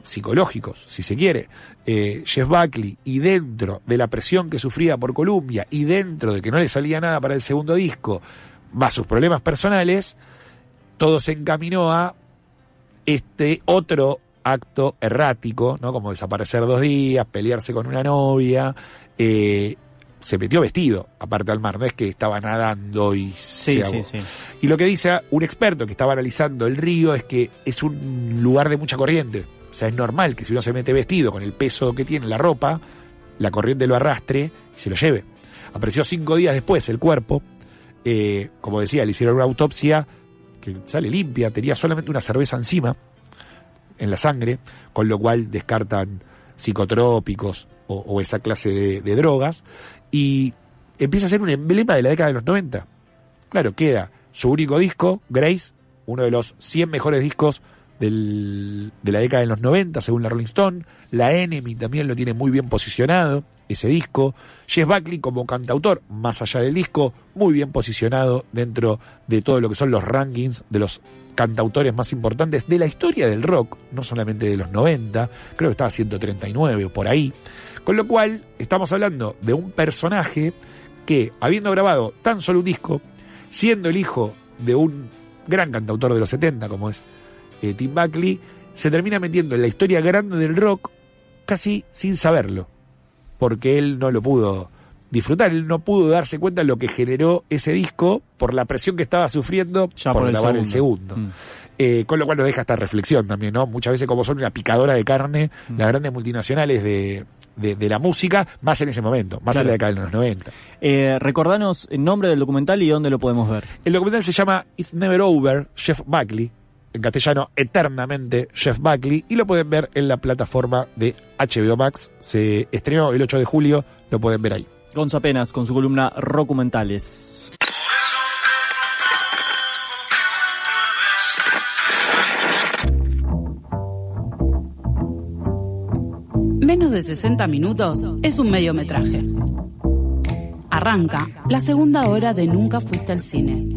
psicológicos, si se quiere, Jeff Buckley, y dentro de la presión que sufría por Columbia, y dentro de que no le salía nada para el segundo disco, más sus problemas personales, todo se encaminó a este otro acto errático, ¿no?, como desaparecer 2 días, pelearse con una novia. Se metió vestido, aparte al mar, no es que estaba nadando y se ahogó. Sí. Y lo que dice un experto que estaba analizando el río es que es un lugar de mucha corriente. O sea, es normal que si uno se mete vestido con el peso que tiene la ropa, la corriente lo arrastre y se lo lleve. Apareció 5 días después el cuerpo como decía, le hicieron una autopsia que sale limpia, tenía solamente una cerveza encima en la sangre, con lo cual descartan psicotrópicos o esa clase de drogas, y empieza a ser un emblema de la década de los 90. Claro, queda su único disco, Grace, uno de los 100 mejores discos de la década de los 90, según la Rolling Stone. La Enemy también lo tiene muy bien posicionado, ese disco. Jeff Buckley como cantautor, más allá del disco, muy bien posicionado dentro de todo lo que son los rankings de los cantautores más importantes de la historia del rock, no solamente de los 90, creo que estaba 139 o por ahí. Con lo cual, estamos hablando de un personaje que, habiendo grabado tan solo un disco, siendo el hijo de un gran cantautor de los 70, como es Tim Buckley, se termina metiendo en la historia grande del rock casi sin saberlo, porque él no lo pudo disfrutar, él no pudo darse cuenta de lo que generó ese disco por la presión que estaba sufriendo ya por grabar el segundo. Con lo cual nos deja esta reflexión también, ¿no? Muchas veces, como son una picadora de carne, las grandes multinacionales de la música, más en ese momento, más en la década de los 90. Recordanos el nombre del documental y dónde lo podemos ver. El documental se llama It's Never Over, Jeff Buckley, en castellano, Eternamente Jeff Buckley, y lo pueden ver en la plataforma de HBO Max. Se estrenó el 8 de julio, lo pueden ver ahí. Gonzo Apenas con su columna Rockumentales. Menos de 60 minutos es un mediometraje. Arranca la segunda hora de Nunca Fuiste al Cine.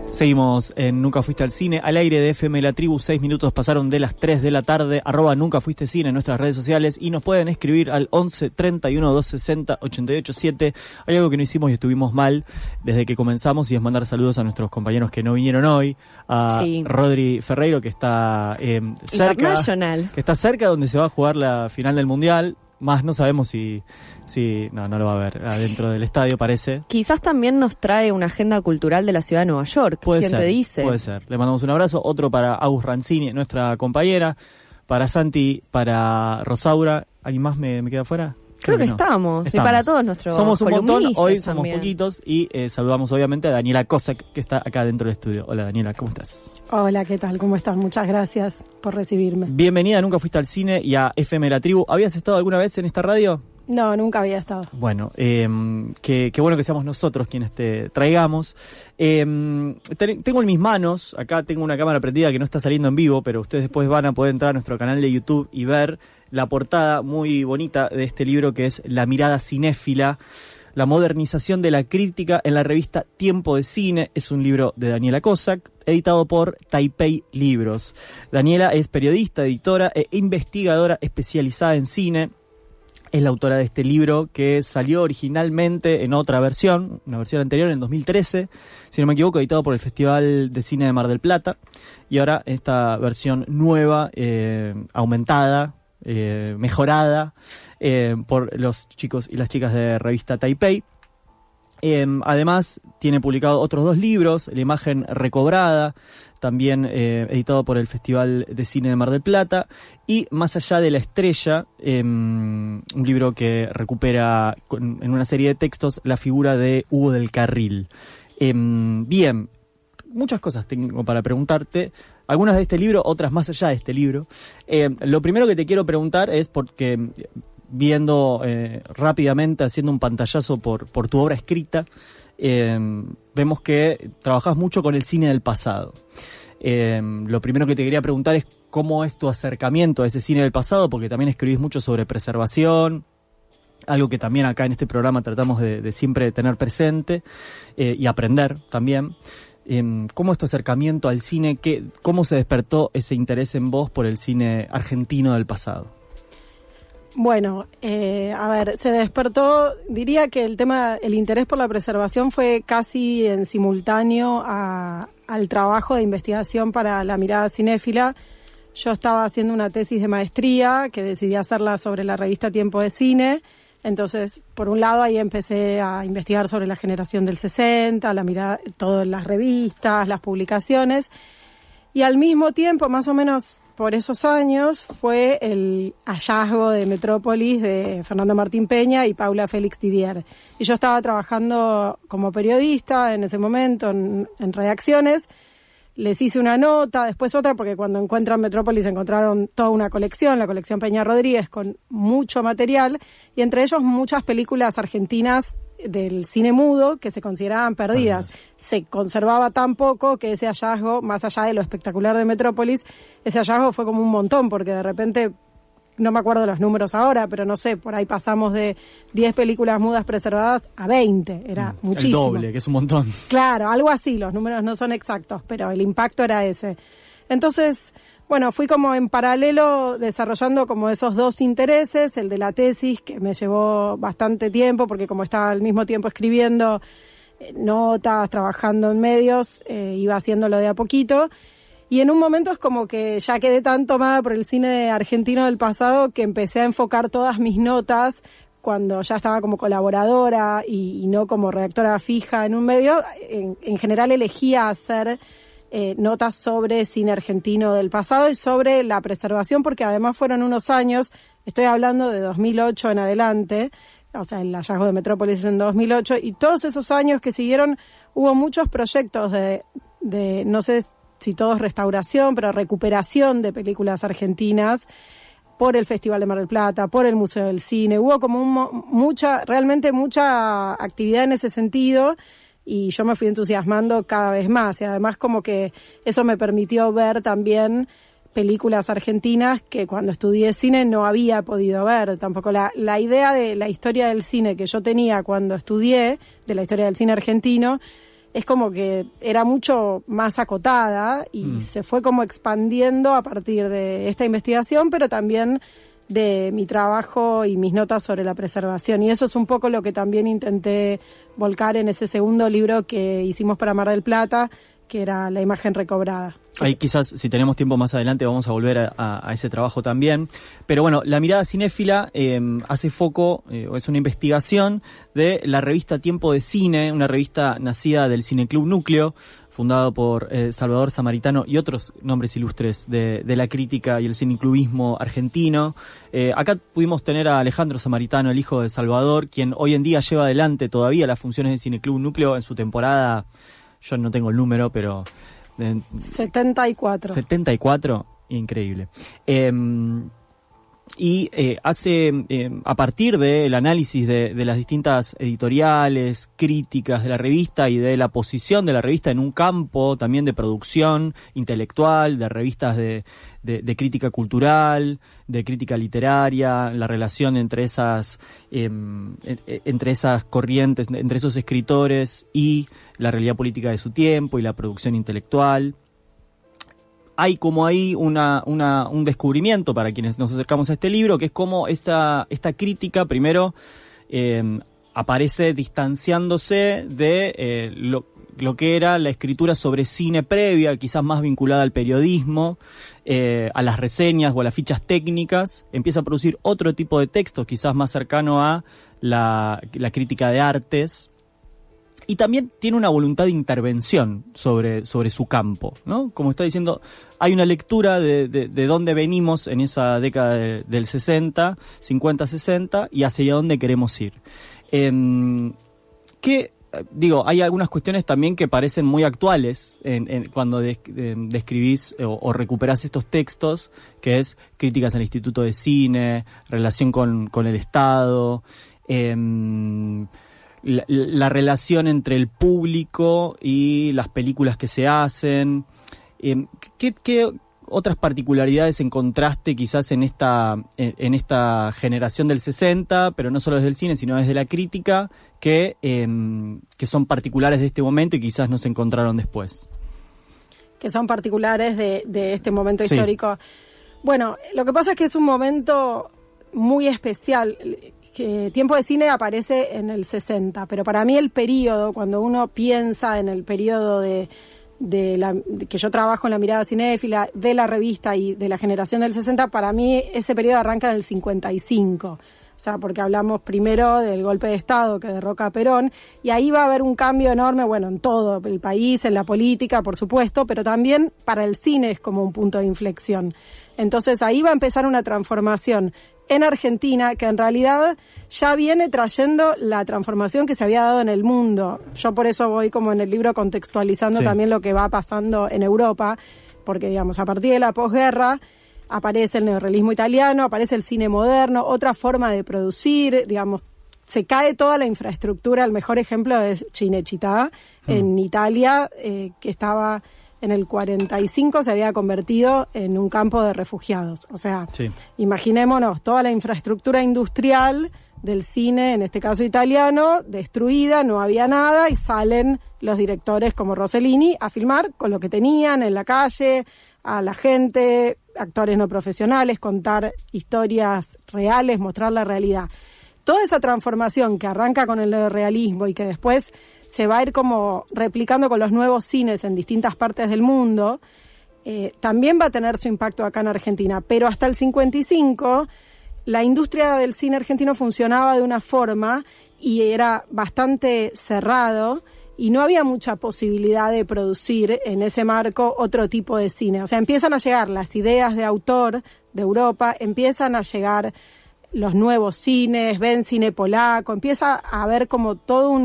Seguimos en Nunca Fuiste al Cine, al aire de FM La Tribu. 6 minutos pasaron de las 3 de la tarde. @Nunca Fuiste Cine en nuestras redes sociales, y nos pueden escribir al 11 31 260 887. Hay algo que no hicimos y estuvimos mal desde que comenzamos, y es mandar saludos a nuestros compañeros que no vinieron hoy, a Rodri Ferreiro, que está cerca donde se va a jugar la final del Mundial. Más no sabemos si no lo va a ver adentro del estadio, parece. Quizás también nos trae una agenda cultural de la ciudad de Nueva York. ¿Quién te dice? Puede ser. Le mandamos un abrazo. Otro para Agus Rancini, nuestra compañera. Para Santi, para Rosaura. ¿Alguien más me queda afuera? Creo que estamos. Y para todos nuestros somos un montón, hoy somos también poquitos, y saludamos obviamente a Daniela Cossack, que está acá dentro del estudio. Hola Daniela, ¿cómo estás? Hola, ¿qué tal? ¿Cómo estás? Muchas gracias por recibirme. Bienvenida, Nunca Fuiste al Cine y a FM La Tribu. ¿Habías estado alguna vez en esta radio? No, nunca había estado. Bueno, qué bueno que seamos nosotros quienes te traigamos. Tengo en mis manos, acá tengo una cámara prendida que no está saliendo en vivo, pero ustedes después van a poder entrar a nuestro canal de YouTube y ver la portada muy bonita de este libro, que es La mirada cinéfila, la modernización de la crítica en la revista Tiempo de Cine. Es un libro de Daniela Cossack, editado por Taipei Libros. Daniela es periodista, editora e investigadora especializada en cine. Es la autora de este libro, que salió originalmente en otra versión, una versión anterior en 2013, si no me equivoco, editado por el Festival de Cine de Mar del Plata, y ahora esta versión nueva, aumentada, mejorada por los chicos y las chicas de revista Taipei. Además tiene publicado otros 2 libros, La imagen recobrada, también editado por el Festival de Cine de Mar del Plata, y Más allá de la estrella, un libro que recupera en una serie de textos la figura de Hugo del Carril. Bien, muchas cosas tengo para preguntarte, algunas de este libro, otras más allá de este libro. Lo primero que te quiero preguntar es porque, viendo rápidamente, haciendo un pantallazo por tu obra escrita, vemos que trabajás mucho con el cine del pasado. Lo primero que te quería preguntar es cómo es tu acercamiento a ese cine del pasado, porque también escribís mucho sobre preservación, algo que también acá en este programa tratamos de siempre tener presente y aprender también. ¿Cómo es tu acercamiento al cine? ¿Cómo se despertó ese interés en vos por el cine argentino del pasado? Bueno, a ver, se despertó, diría que el interés por la preservación fue casi en simultáneo al trabajo de investigación para La Mirada Cinéfila. Yo estaba haciendo una tesis de maestría que decidí hacerla sobre la revista Tiempo de Cine. Entonces, por un lado, ahí empecé a investigar sobre la generación del 60, la mirada, todas las revistas, las publicaciones. Y al mismo tiempo, más o menos por esos años, fue el hallazgo de Metrópolis de Fernando Martín Peña y Paula Félix Didier. Y yo estaba trabajando como periodista en ese momento en redacciones. Les hice una nota, después otra, porque cuando encuentran Metrópolis encontraron toda una colección, la colección Peña Rodríguez, con mucho material, y entre ellos muchas películas argentinas del cine mudo que se consideraban perdidas. Se conservaba tan poco que ese hallazgo, más allá de lo espectacular de Metrópolis, ese hallazgo fue como un montón, porque de repente, no me acuerdo los números ahora, pero no sé, por ahí pasamos de 10 películas mudas preservadas a 20, era muchísimo. El doble, que es un montón. Claro, algo así, los números no son exactos, pero el impacto era ese. Entonces, bueno, fui como en paralelo desarrollando como esos dos intereses, el de la tesis, que me llevó bastante tiempo, porque como estaba al mismo tiempo escribiendo notas, trabajando en medios, iba haciéndolo de a poquito. Y en un momento es como que ya quedé tan tomada por el cine argentino del pasado que empecé a enfocar todas mis notas cuando ya estaba como colaboradora y no como redactora fija en un medio. En general elegía hacer notas sobre cine argentino del pasado y sobre la preservación, porque además fueron unos años, estoy hablando de 2008 en adelante, o sea, el hallazgo de Metrópolis en 2008, y todos esos años que siguieron hubo muchos proyectos de no sé si todos restauración, pero recuperación de películas argentinas por el Festival de Mar del Plata, por el Museo del Cine. Hubo como realmente mucha actividad en ese sentido y yo me fui entusiasmando cada vez más. Y además como que eso me permitió ver también películas argentinas que cuando estudié cine no había podido ver. Tampoco la idea de la historia del cine que yo tenía cuando estudié, de la historia del cine argentino, es como que era mucho más acotada y se fue como expandiendo a partir de esta investigación, pero también de mi trabajo y mis notas sobre la preservación. Y eso es un poco lo que también intenté volcar en ese segundo libro que hicimos para Mar del Plata, que era La imagen recobrada. Ahí quizás, si tenemos tiempo más adelante, vamos a volver a ese trabajo también. Pero bueno, La Mirada Cinéfila hace foco, es una investigación de la revista Tiempo de Cine, una revista nacida del Cineclub Núcleo, fundado por Salvador Samaritano y otros nombres ilustres de la crítica y el cineclubismo argentino. Acá pudimos tener a Alejandro Samaritano, el hijo de Salvador, quien hoy en día lleva adelante todavía las funciones del Cineclub Núcleo en su temporada, yo no tengo el número, pero 74. 74, increíble. Y hace, a partir del análisis de las distintas editoriales, críticas de la revista y de la posición de la revista en un campo también de producción intelectual, de revistas de crítica cultural, de crítica literaria, la relación entre esas corrientes, entre esos escritores y la realidad política de su tiempo y la producción intelectual. Hay como ahí un descubrimiento para quienes nos acercamos a este libro, que es como esta crítica primero aparece distanciándose de lo que era la escritura sobre cine previa, quizás más vinculada al periodismo, a las reseñas o a las fichas técnicas. Empieza a producir otro tipo de textos, quizás más cercano a la crítica de artes. Y también tiene una voluntad de intervención sobre su campo, ¿no? Como está diciendo, hay una lectura de dónde venimos en esa década del 60, 50-60 y hacia dónde queremos ir. Hay algunas cuestiones también que parecen muy actuales cuando describís o recuperás estos textos, que es críticas al Instituto de Cine, relación con el Estado, la relación entre el público y las películas que se hacen. ¿Qué otras particularidades encontraste quizás en esta generación del 60, pero no solo desde el cine, sino desde la crítica, que son particulares de este momento y quizás no se encontraron después? Que son particulares de este momento Sí. histórico. Bueno, lo que pasa es que es un momento muy especial. Que Tiempo de Cine aparece en el 60, pero para mí el periodo, cuando uno piensa en el periodo que yo trabajo en la mirada cinéfila, de la revista y de la generación del 60, para mí ese periodo arranca en el 55. O sea, porque hablamos primero del golpe de Estado que derroca a Perón, y ahí va a haber un cambio enorme, bueno, en todo el país, en la política, por supuesto, pero también para el cine es como un punto de inflexión. Entonces ahí va a empezar una transformación en Argentina que en realidad ya viene trayendo la transformación que se había dado en el mundo. Yo por eso voy como en el libro contextualizando también lo que va pasando en Europa, porque digamos, a partir de la posguerra aparece el neorrealismo italiano, aparece el cine moderno, otra forma de producir, digamos, se cae toda la infraestructura. El mejor ejemplo es Cinecittà, en Italia, que estaba en el 45, se había convertido en un campo de refugiados. O sea, imaginémonos toda la infraestructura industrial del cine, en este caso italiano, destruida, no había nada, y salen los directores como Rossellini a filmar con lo que tenían en la calle, a la gente, actores no profesionales, contar historias reales, mostrar la realidad. Toda esa transformación que arranca con el neorrealismo y que después se va a ir como replicando con los nuevos cines en distintas partes del mundo, también va a tener su impacto acá en Argentina. Pero hasta el 55, la industria del cine argentino funcionaba de una forma y era bastante cerrado, y no había mucha posibilidad de producir en ese marco otro tipo de cine. O sea, empiezan a llegar las ideas de autor de Europa, empiezan a llegar los nuevos cines, ven cine polaco, empieza a haber como todo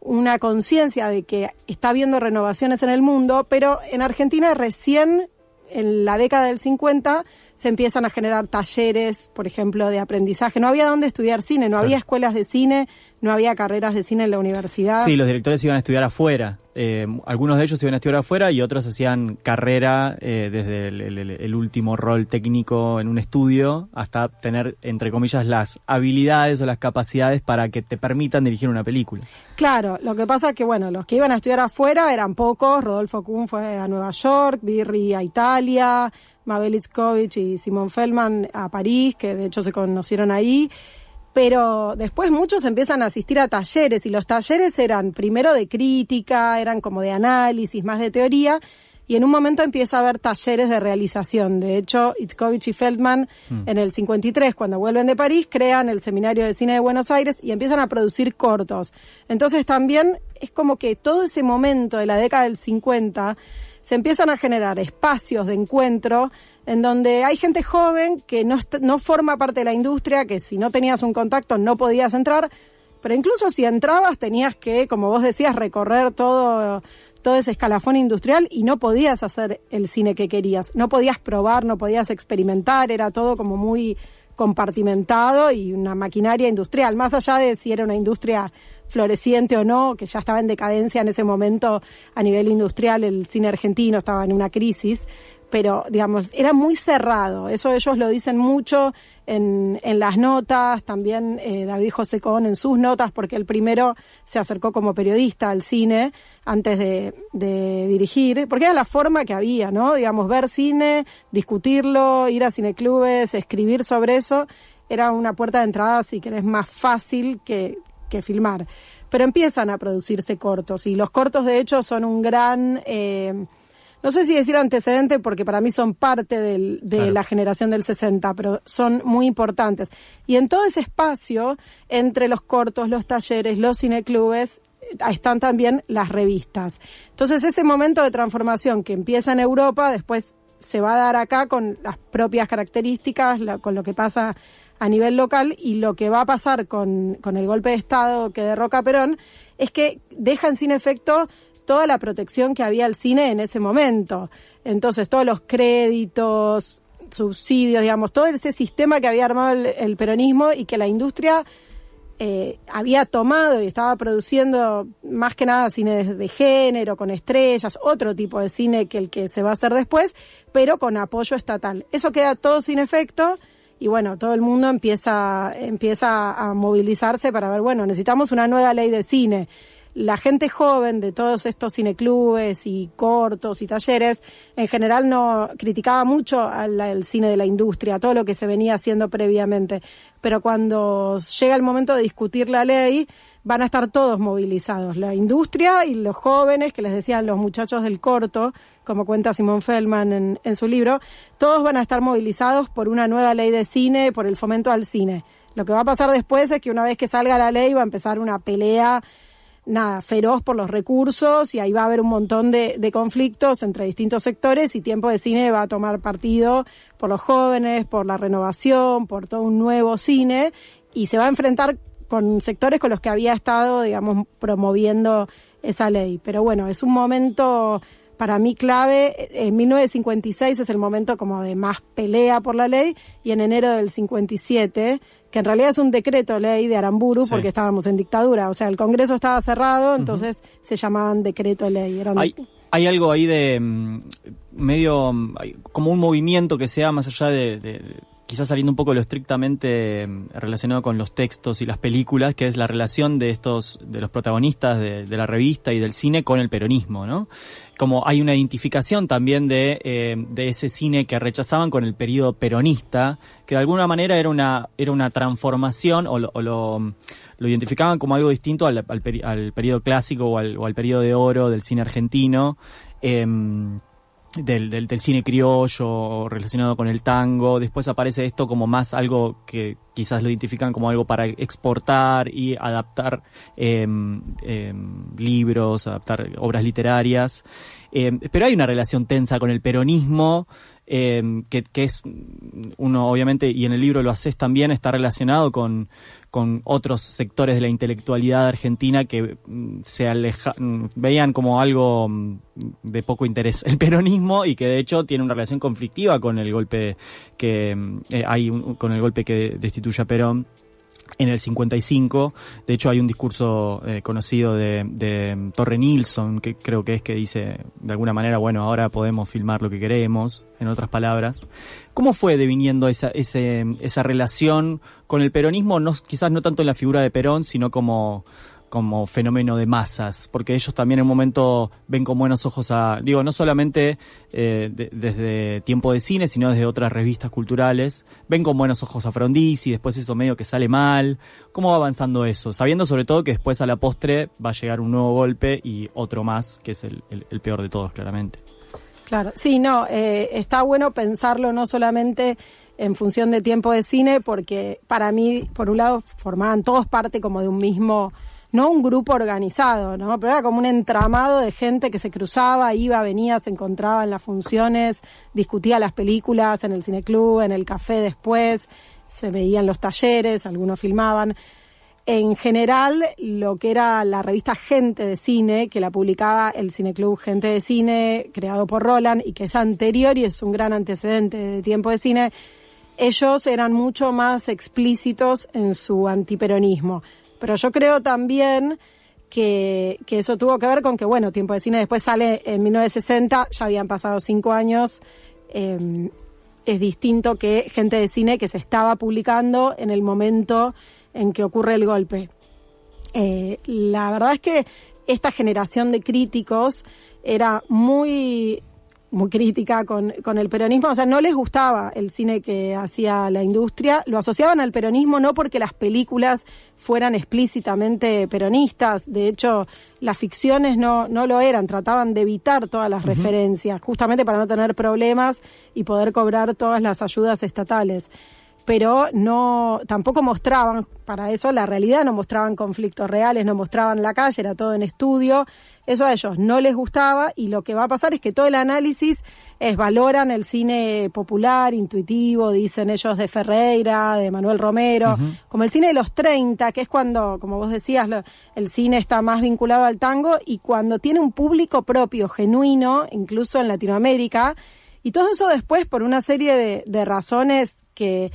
una conciencia de que está habiendo renovaciones en el mundo, pero en Argentina recién en la década del 50 se empiezan a generar talleres, por ejemplo, de aprendizaje. No había dónde estudiar cine, no había escuelas de cine, no había carreras de cine en la universidad. Sí, los directores iban a estudiar afuera. Algunos de ellos iban a estudiar afuera y otros hacían carrera desde el último rol técnico en un estudio hasta tener, entre comillas, las habilidades o las capacidades para que te permitan dirigir una película. Claro, lo que pasa es que, bueno, los que iban a estudiar afuera eran pocos. Rodolfo Kuhn fue a Nueva York, Birri a Italia, Mabel Itzkovich y Simon Feldman a París, que de hecho se conocieron ahí. Pero después muchos empiezan a asistir a talleres, y los talleres eran primero de crítica, eran como de análisis, más de teoría, y en un momento empieza a haber talleres de realización. De hecho, Itzkovich y Feldman en el 53, cuando vuelven de París, crean el Seminario de Cine de Buenos Aires y empiezan a producir cortos. Entonces también es como que todo ese momento de la década del 50 se empiezan a generar espacios de encuentro en donde hay gente joven que no forma parte de la industria, que si no tenías un contacto no podías entrar, pero incluso si entrabas tenías que, como vos decías, recorrer todo ese escalafón industrial y no podías hacer el cine que querías, no podías probar, no podías experimentar, era todo como muy compartimentado y una maquinaria industrial, más allá de si era una industria floreciente o no, que ya estaba en decadencia en ese momento a nivel industrial. El cine argentino estaba en una crisis, pero digamos, era muy cerrado. Eso ellos lo dicen mucho en las notas, también David José Cohn en sus notas, porque él primero se acercó como periodista al cine antes de dirigir, porque era la forma que había, ¿no? Digamos, ver cine, discutirlo, ir a cineclubes, escribir sobre eso, era una puerta de entrada, si querés, más fácil que filmar. Pero empiezan a producirse cortos, y los cortos de hecho son un gran, no sé si decir antecedente, porque para mí son parte de la generación del 60, pero son muy importantes. Y en todo ese espacio, entre los cortos, los talleres, los cineclubes, están también las revistas. Entonces ese momento de transformación que empieza en Europa, después se va a dar acá con las propias características, con lo que pasa a nivel local, y lo que va a pasar con el golpe de Estado que derroca a Perón es que dejan sin efecto toda la protección que había al cine en ese momento. Entonces todos los créditos, subsidios, digamos, todo ese sistema que había armado el peronismo, y que la industria había tomado y estaba produciendo más que nada cine de género, con estrellas, otro tipo de cine que el que se va a hacer después, pero con apoyo estatal. Eso queda todo sin efecto y bueno, todo el mundo empieza a movilizarse para ver, bueno, necesitamos una nueva ley de cine. La gente joven de todos estos cineclubes y cortos y talleres, en general no criticaba mucho al cine de la industria, todo lo que se venía haciendo previamente. Pero cuando llega el momento de discutir la ley, van a estar todos movilizados, la industria y los jóvenes, que les decían los muchachos del corto, como cuenta Simón Feldman en su libro, todos van a estar movilizados por una nueva ley de cine, por el fomento al cine. Lo que va a pasar después es que una vez que salga la ley va a empezar una pelea feroz por los recursos y ahí va a haber un montón de conflictos entre distintos sectores y Tiempo de Cine va a tomar partido por los jóvenes, por la renovación, por todo un nuevo cine y se va a enfrentar con sectores con los que había estado, digamos, promoviendo esa ley. Pero bueno, es un momento para mí clave. En 1956 es el momento como de más pelea por la ley y en enero del 57, que en realidad es un decreto ley de Aramburu porque estábamos en dictadura, o sea, el Congreso estaba cerrado, entonces se llamaban decreto ley. Hay algo ahí de medio como un movimiento que sea más allá de quizás saliendo un poco de lo estrictamente relacionado con los textos y las películas, que es la relación de los protagonistas de la revista y del cine con el peronismo, ¿no? Como hay una identificación también de ese cine que rechazaban con el periodo peronista, que de alguna manera era una transformación o lo identificaban como algo distinto al periodo clásico o al periodo de oro del cine argentino, del cine criollo relacionado con el tango. Después aparece esto como más algo que quizás lo identifican como algo para exportar y adaptar libros, adaptar obras literarias. Pero hay una relación tensa con el peronismo, que es uno obviamente, y en el libro lo haces también, está relacionado con otros sectores de la intelectualidad argentina que veían como algo de poco interés el peronismo y que de hecho tiene una relación conflictiva con el golpe con el golpe que destituye a Perón en el 55. De hecho hay un discurso conocido de Torre Nilsson, que creo que dice de alguna manera, bueno, ahora podemos filmar lo que queremos, en otras palabras. ¿Cómo fue deviniendo esa relación con el peronismo? Quizás no tanto en la figura de Perón, sino como fenómeno de masas, porque ellos también en un momento ven con buenos ojos no solamente desde Tiempo de Cine, sino desde otras revistas culturales, ven con buenos ojos a Frondizi, después eso medio que sale mal. ¿Cómo va avanzando eso? Sabiendo sobre todo que después a la postre va a llegar un nuevo golpe y otro más, que es el peor de todos, claramente. Claro, sí, está bueno pensarlo no solamente en función de Tiempo de Cine, porque para mí, por un lado, formaban todos parte como de un mismo, no un grupo organizado, ¿no? Pero era como un entramado de gente que se cruzaba, iba, venía, se encontraba en las funciones, discutía las películas en el cineclub, en el café después, se veían los talleres, algunos filmaban. En general, lo que era la revista Gente de Cine, que la publicaba el cineclub Gente de Cine, creado por Roland, y que es anterior y es un gran antecedente de Tiempo de Cine, ellos eran mucho más explícitos en su antiperonismo. Pero yo creo también que eso tuvo que ver con que, bueno, Tiempo de Cine después sale en 1960, ya habían pasado 5 años, es distinto que Gente de Cine que se estaba publicando en el momento en que ocurre el golpe. La verdad es que esta generación de críticos era muy crítica con el peronismo, o sea, no les gustaba el cine que hacía la industria, lo asociaban al peronismo no porque las películas fueran explícitamente peronistas, de hecho las ficciones no lo eran, trataban de evitar todas las referencias, justamente para no tener problemas y poder cobrar todas las ayudas estatales. Pero tampoco mostraban, para eso la realidad, no mostraban conflictos reales, no mostraban la calle, era todo en estudio. Eso a ellos no les gustaba y lo que va a pasar es que todo el análisis valoran el cine popular, intuitivo, dicen ellos, de Ferreira, de Manuel Romero, como el cine de los 30, que es cuando, como vos decías, el cine está más vinculado al tango y cuando tiene un público propio, genuino, incluso en Latinoamérica, y todo eso después por una serie de razones que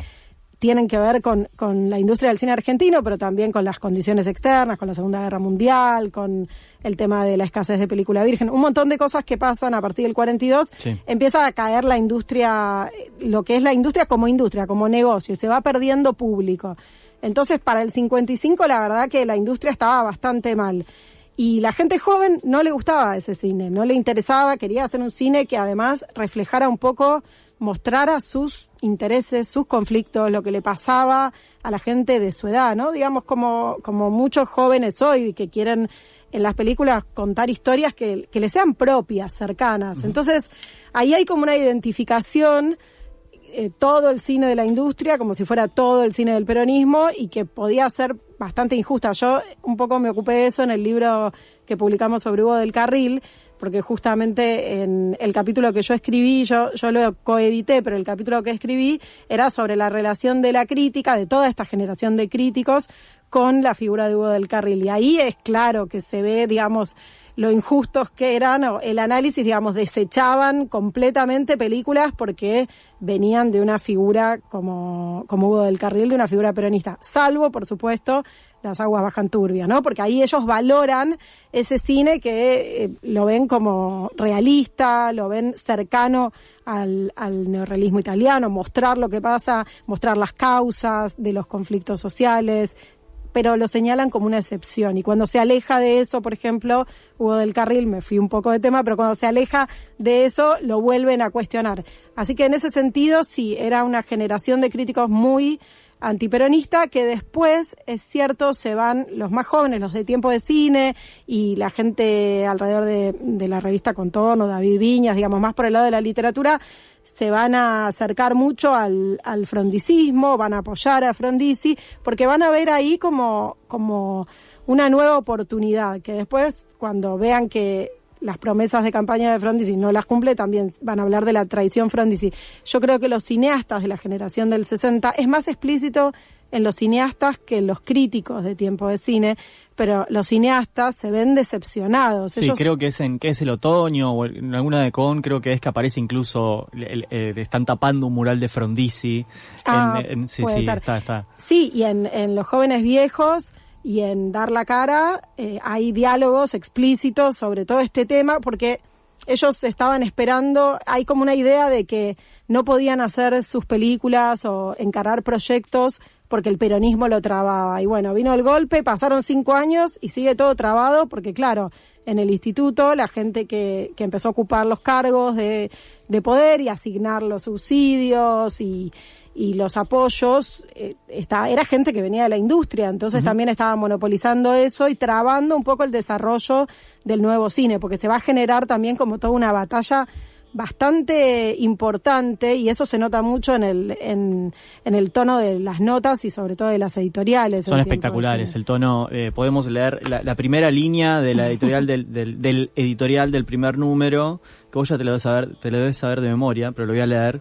tienen que ver con la industria del cine argentino, pero también con las condiciones externas, con la Segunda Guerra Mundial, con el tema de la escasez de película virgen, un montón de cosas que pasan a partir del 42, empieza a caer la industria, lo que es la industria, como negocio, y se va perdiendo público. Entonces, para el 55, la verdad que la industria estaba bastante mal. Y la gente joven no le gustaba ese cine, no le interesaba, quería hacer un cine que además reflejara un poco, mostrara sus intereses, sus conflictos, lo que le pasaba a la gente de su edad, ¿no? Digamos, como muchos jóvenes hoy que quieren en las películas contar historias que les sean propias, cercanas. Entonces, ahí hay como una identificación, todo el cine de la industria, como si fuera todo el cine del peronismo, y que podía ser bastante injusta. Yo un poco me ocupé de eso en el libro que publicamos sobre Hugo del Carril, porque justamente en el capítulo que yo escribí, yo lo coedité, pero el capítulo que escribí era sobre la relación de la crítica, de toda esta generación de críticos, con la figura de Hugo del Carril. Y ahí es claro que se ve, digamos, lo injustos que eran, el análisis, digamos, desechaban completamente películas porque venían de una figura como Hugo del Carril, de una figura peronista, salvo, por supuesto, Las aguas bajan turbias, ¿no? Porque ahí ellos valoran ese cine que lo ven como realista, lo ven cercano al neorrealismo italiano, mostrar lo que pasa, mostrar las causas de los conflictos sociales, pero lo señalan como una excepción. Y cuando se aleja de eso, por ejemplo, Hugo del Carril, me fui un poco de tema, pero cuando se aleja de eso, lo vuelven a cuestionar. Así que en ese sentido, sí, era una generación de críticos muy antiperonista, que después, es cierto, se van los más jóvenes, los de Tiempo de Cine, y la gente alrededor de la revista Contorno, David Viñas, digamos, más por el lado de la literatura, se van a acercar mucho al frondicismo, van a apoyar a Frondizi, porque van a ver ahí como una nueva oportunidad, que después, cuando vean que las promesas de campaña de Frondizi no las cumple, también van a hablar de la traición Frondizi. Yo creo que los cineastas de la generación del 60, es más explícito en los cineastas que en los críticos de Tiempo de Cine, pero los cineastas se ven decepcionados. Sí, creo que es el otoño, o en alguna de Con, creo que es que aparece incluso, están tapando un mural de Frondizi. Sí, está. Sí, y en Los Jóvenes Viejos y en Dar la Cara hay diálogos explícitos sobre todo este tema, porque ellos estaban esperando, hay como una idea de que no podían hacer sus películas o encarar proyectos porque el peronismo lo trababa. Y bueno, vino el golpe, pasaron 5 años y sigue todo trabado porque, claro, en el instituto la gente que empezó a ocupar los cargos de poder y asignar los subsidios y los apoyos, era gente que venía de la industria, entonces también estaba monopolizando eso y trabando un poco el desarrollo del nuevo cine, porque se va a generar también como toda una batalla bastante importante, y eso se nota mucho en el tono de las notas y sobre todo de las editoriales. Son espectaculares el tono. Podemos leer la primera línea de la editorial del editorial del primer número, que vos ya te lo debes saber de memoria, pero lo voy a leer.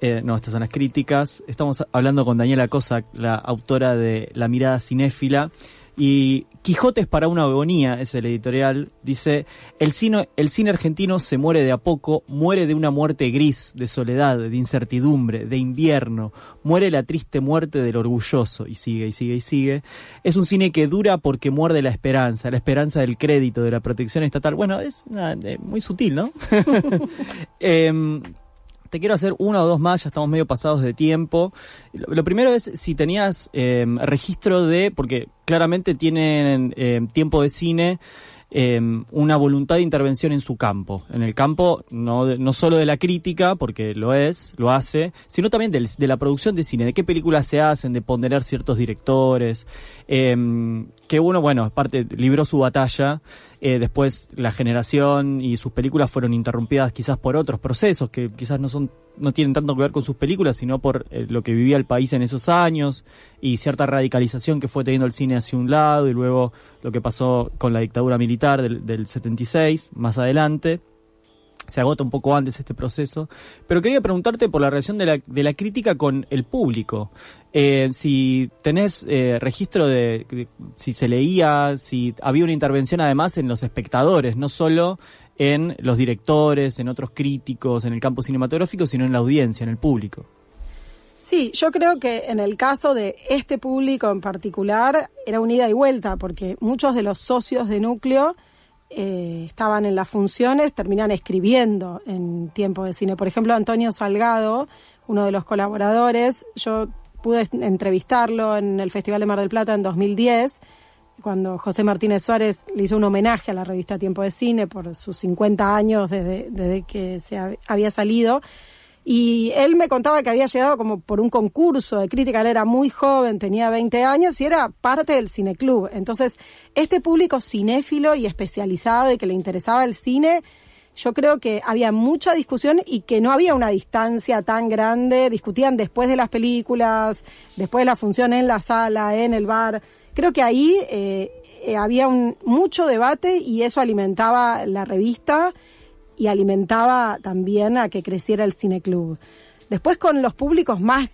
Estas son las críticas. Estamos hablando con Daniela Cossack, la autora de La mirada cinéfila. Y Quijotes para una agonía es el editorial. Dice: el cine argentino se muere de a poco, muere de una muerte gris, de soledad, de incertidumbre, de invierno. Muere la triste muerte del orgulloso. Y sigue, y sigue, y sigue. Es un cine que dura porque muerde la esperanza del crédito, de la protección estatal. Bueno, es muy sutil, ¿no? Te quiero hacer una o dos más, ya estamos medio pasados de tiempo. Lo primero es si tenías registro porque claramente tienen Tiempo de Cine, una voluntad de intervención en su campo. En el campo, no solo de la crítica, porque lo hace, sino también de la producción de cine, de qué películas se hacen, de ponderar ciertos directores. Que uno, aparte, libró su batalla. Después la generación y sus películas fueron interrumpidas quizás por otros procesos que quizás no tienen tanto que ver con sus películas, sino por lo que vivía el país en esos años y cierta radicalización que fue teniendo el cine hacia un lado, y luego lo que pasó con la dictadura militar del 76, más adelante. Se agota un poco antes este proceso, pero quería preguntarte por la relación de la crítica con el público. Si tenés registro de si se leía, si había una intervención además en los espectadores, no solo en los directores, en otros críticos, en el campo cinematográfico, sino en la audiencia, en el público. Sí, yo creo que en el caso de este público en particular era un ida y vuelta, porque muchos de los socios de Núcleo estaban en las funciones, terminan escribiendo en Tiempo de Cine. Por ejemplo, Antonio Salgado, uno de los colaboradores, yo pude entrevistarlo en el Festival de Mar del Plata en 2010, cuando José Martínez Suárez le hizo un homenaje a la revista Tiempo de Cine por sus 50 años desde que había salido. Y él me contaba que había llegado como por un concurso de crítica, él era muy joven, tenía 20 años y era parte del cineclub. Entonces, este público cinéfilo y especializado y que le interesaba el cine, yo creo que había mucha discusión y que no había una distancia tan grande, discutían después de las películas, después de la función en la sala, en el bar. Creo que ahí había mucho debate y eso alimentaba la revista y alimentaba también a que creciera el cineclub. Después con los públicos más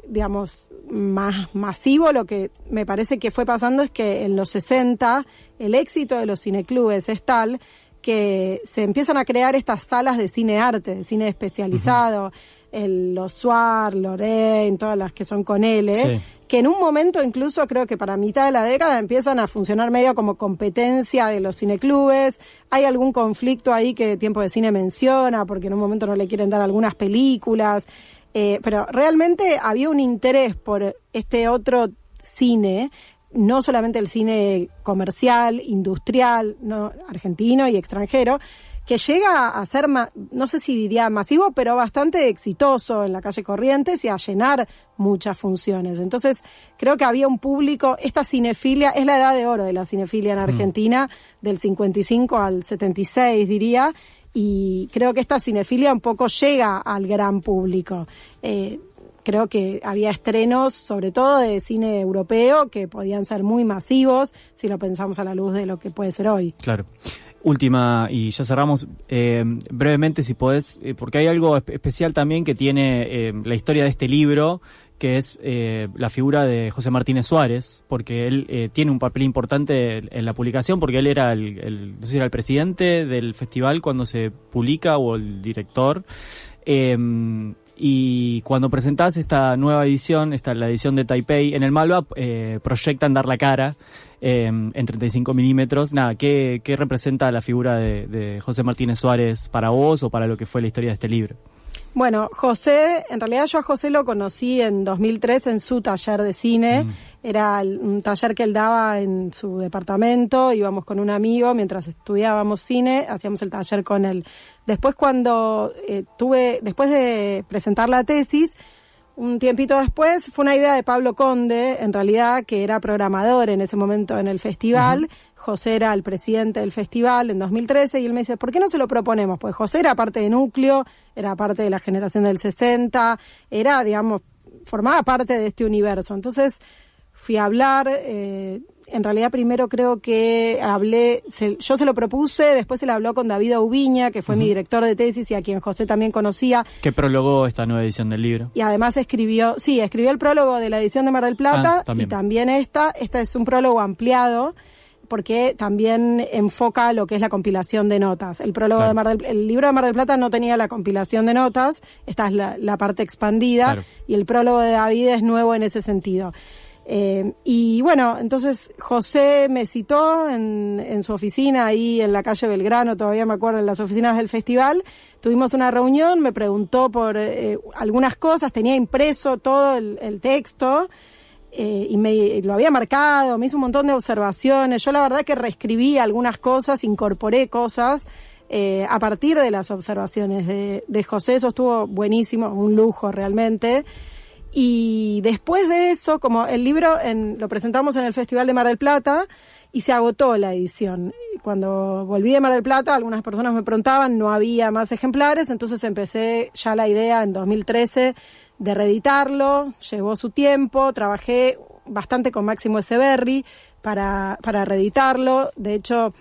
masivos, lo que me parece que fue pasando es que en los 60 el éxito de los cineclubes es tal que se empiezan a crear estas salas de cine arte, de cine especializado, los Suar, Lorraine, todas las que son con L, sí, que en un momento incluso creo que para mitad de la década empiezan a funcionar medio como competencia de los cineclubes. Hay algún conflicto ahí que Tiempo de Cine menciona, porque en un momento no le quieren dar algunas películas, pero realmente había un interés por este otro cine, no solamente el cine comercial, industrial, no, argentino y extranjero, que llega a ser, no sé si diría masivo, pero bastante exitoso en la calle Corrientes y a llenar muchas funciones. Entonces, creo que había un público, esta cinefilia, es la edad de oro de la cinefilia en Argentina, del 55 al 76, diría, y creo que esta cinefilia un poco llega al gran público. Creo que había estrenos, sobre todo de cine europeo, que podían ser muy masivos, si lo pensamos a la luz de lo que puede ser hoy. Claro. Última, y ya cerramos, brevemente si podés, porque hay algo especial también que tiene la historia de este libro, que es la figura de José Martínez Suárez, porque él tiene un papel importante en la publicación, porque él era no sé si era el presidente del festival cuando se publica, o el director, y cuando presentás esta nueva edición, la edición de Taipei, en el Malva proyectan Dar la Cara en 35 milímetros. Nada, ¿qué representa la figura de José Martínez Suárez para vos o para lo que fue la historia de este libro? Bueno, José, en realidad yo a José lo conocí en 2003 en su taller de cine. Era un taller que él daba en su departamento, íbamos con un amigo mientras estudiábamos cine, hacíamos el taller con él. Después después de presentar la tesis, un tiempito después, fue una idea de Pablo Conde, en realidad, que era programador en ese momento en el festival. José era el presidente del festival en 2013 y él me dice, ¿por qué no se lo proponemos? Pues José era parte de Núcleo, era parte de la generación del 60, era, digamos, formaba parte de este universo. Entonces fui a hablar, en realidad primero creo que yo se lo propuse, después se le habló con David Aubiña, que fue mi director de tesis y a quien José también conocía. Que prologó esta nueva edición del libro. Y además escribió el prólogo de la edición de Mar del Plata, y también esta es un prólogo ampliado, porque también enfoca lo que es la compilación de notas. El prólogo de el libro de Mar del Plata no tenía la compilación de notas, esta es la parte expandida, y el prólogo de David es nuevo en ese sentido. Y bueno, entonces José me citó en su oficina ahí en la calle Belgrano, todavía me acuerdo, en las oficinas del festival. Tuvimos una reunión, me preguntó por algunas cosas, tenía impreso todo el texto, y lo había marcado, me hizo un montón de observaciones. Yo la verdad que reescribí algunas cosas, incorporé cosas a partir de las observaciones de José. Eso estuvo buenísimo, un lujo realmente. Y después de eso, como el libro lo presentamos en el Festival de Mar del Plata y se agotó la edición. Cuando volví de Mar del Plata, algunas personas me preguntaban, no había más ejemplares, entonces empecé ya la idea en 2013 de reeditarlo. Llevó su tiempo, trabajé bastante con Máximo Echeverri para reeditarlo. De hecho,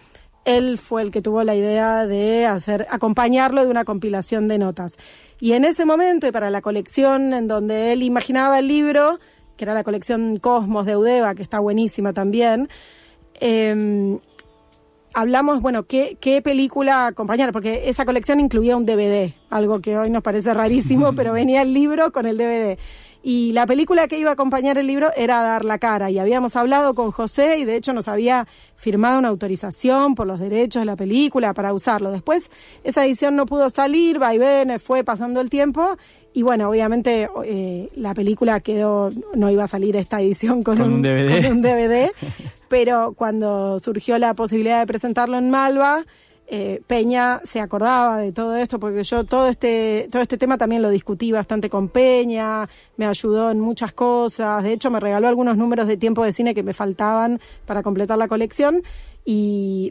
él fue el que tuvo la idea de acompañarlo de una compilación de notas. Y en ese momento, y para la colección en donde él imaginaba el libro, que era la colección Cosmos de Eudeva, que está buenísima también, hablamos, bueno, qué película acompañar, porque esa colección incluía un DVD, algo que hoy nos parece rarísimo, pero venía el libro con el DVD. Y la película que iba a acompañar el libro era Dar la cara, y habíamos hablado con José y de hecho nos había firmado una autorización por los derechos de la película para usarlo. Después esa edición no pudo salir, vaivenes, fue pasando el tiempo y bueno, obviamente la película no iba a salir esta edición con un DVD, pero cuando surgió la posibilidad de presentarlo en Malva, Peña se acordaba de todo esto porque yo todo este tema también lo discutí bastante con Peña, me ayudó en muchas cosas, de hecho me regaló algunos números de Tiempo de Cine que me faltaban para completar la colección y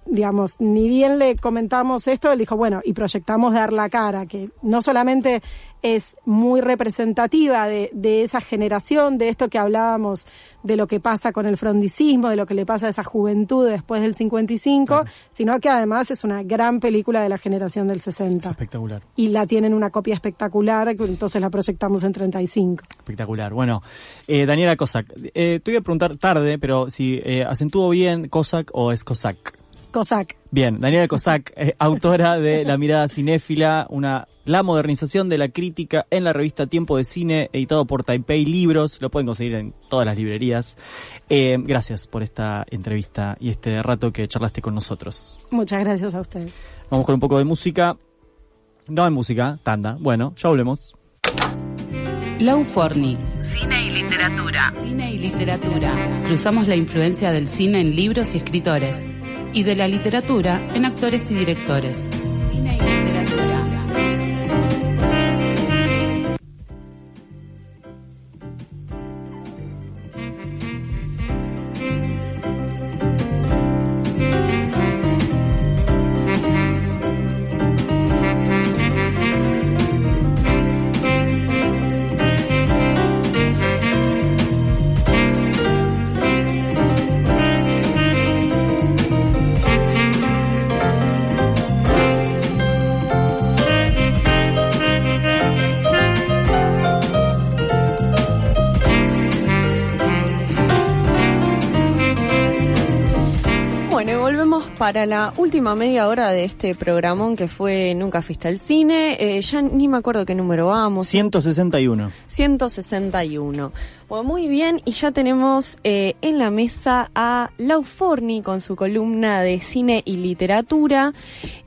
digamos, ni bien le comentamos esto, él dijo, bueno, y proyectamos Dar la cara, que no solamente es muy representativa de esa generación, de esto que hablábamos, de lo que pasa con el frondicismo, de lo que le pasa a esa juventud después del 55, sino que además es una gran película de la generación del 60. Es espectacular. Y la tienen una copia espectacular, entonces la proyectamos en 35. Espectacular. Bueno, Daniela Cossack, te voy a preguntar tarde, pero si acentúo bien Cossack o es Cossack. Cossack. Bien, Daniela Cossack, autora de La mirada cinéfila, la modernización de la crítica en la revista Tiempo de Cine, editado por Taipei Libros, lo pueden conseguir en todas las librerías. Gracias por esta entrevista y este rato que charlaste con nosotros. Muchas gracias a ustedes. Vamos con un poco de música. No hay música, tanda. Bueno, ya volvemos. Lau Forni. Cine y literatura. Cine y literatura. Cruzamos la influencia del cine en libros y escritores. Y de la literatura en actores y directores. Cine y literatura. Para la última media hora de este programón que fue Nunca Fuiste al Cine, ya ni me acuerdo qué número vamos. 161. 161. Bueno, muy bien, y ya tenemos en la mesa a Lau Forni con su columna de cine y literatura.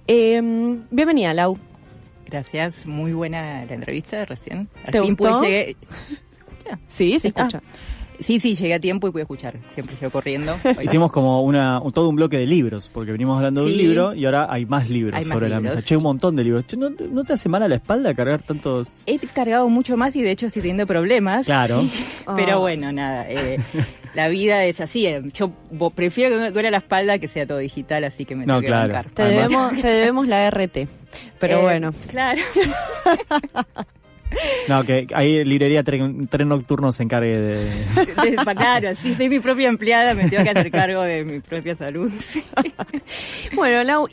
Bienvenida, Lau. Gracias, muy buena la entrevista de recién. ¿Te gustó? Llegué... Sí, se escucha. Sí, llegué a tiempo y pude escuchar. Siempre llego corriendo. Hicimos como todo un bloque de libros, porque venimos hablando de un libro y ahora hay más libros sobre la mesa. Che, un montón de libros. Che, ¿no te hace mal a la espalda cargar tantos? He cargado mucho más y de hecho estoy teniendo problemas. Claro. Sí. Pero bueno, nada. La vida es así. Yo prefiero que no duele la espalda que sea todo digital, así que me tengo que bancar. Te debemos la RT. Pero bueno. Claro. No, que ahí librería Tren Nocturno se encargue de... Claro, sí, soy mi propia empleada, me tengo que hacer cargo de mi propia salud. Bueno, Lau,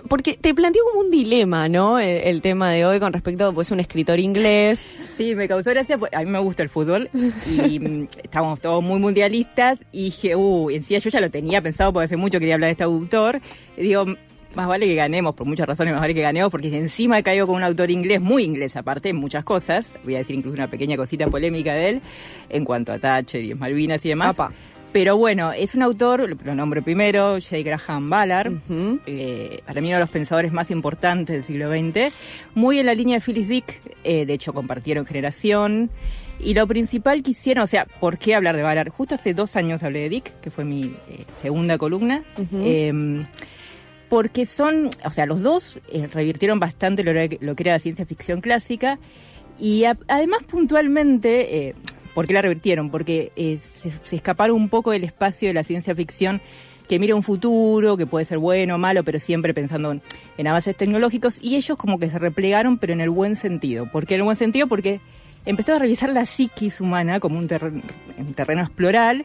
porque te planteó como un dilema, ¿no? El tema de hoy con respecto a pues, un escritor inglés. Sí, me causó gracia, a mí me gusta el fútbol y estábamos todos muy mundialistas y dije, encima yo ya lo tenía pensado porque hace mucho quería hablar de este autor. Y digo, más vale que ganemos, por muchas razones más vale que ganemos, porque encima he caído con un autor inglés, muy inglés aparte, en muchas cosas. Voy a decir incluso una pequeña cosita polémica de él, en cuanto a Thatcher y Malvinas y demás. Apa. Pero bueno, es un autor, lo nombro primero, J. Graham Ballard, para mí uno de los pensadores más importantes del siglo XX, muy en la línea de Phyllis Dick, de hecho compartieron generación. Y lo principal que hicieron, o sea, ¿por qué hablar de Ballard? Justo hace 2 años hablé de Dick, que fue mi segunda columna. Porque los dos revirtieron bastante lo que era la ciencia ficción clásica y además puntualmente, ¿por qué la revirtieron? Porque se escaparon un poco del espacio de la ciencia ficción que mira un futuro, que puede ser bueno o malo, pero siempre pensando en avances tecnológicos, y ellos como que se replegaron, pero en el buen sentido. ¿Por qué en el buen sentido? Porque empezó a revisar la psiquis humana como un terreno a explorar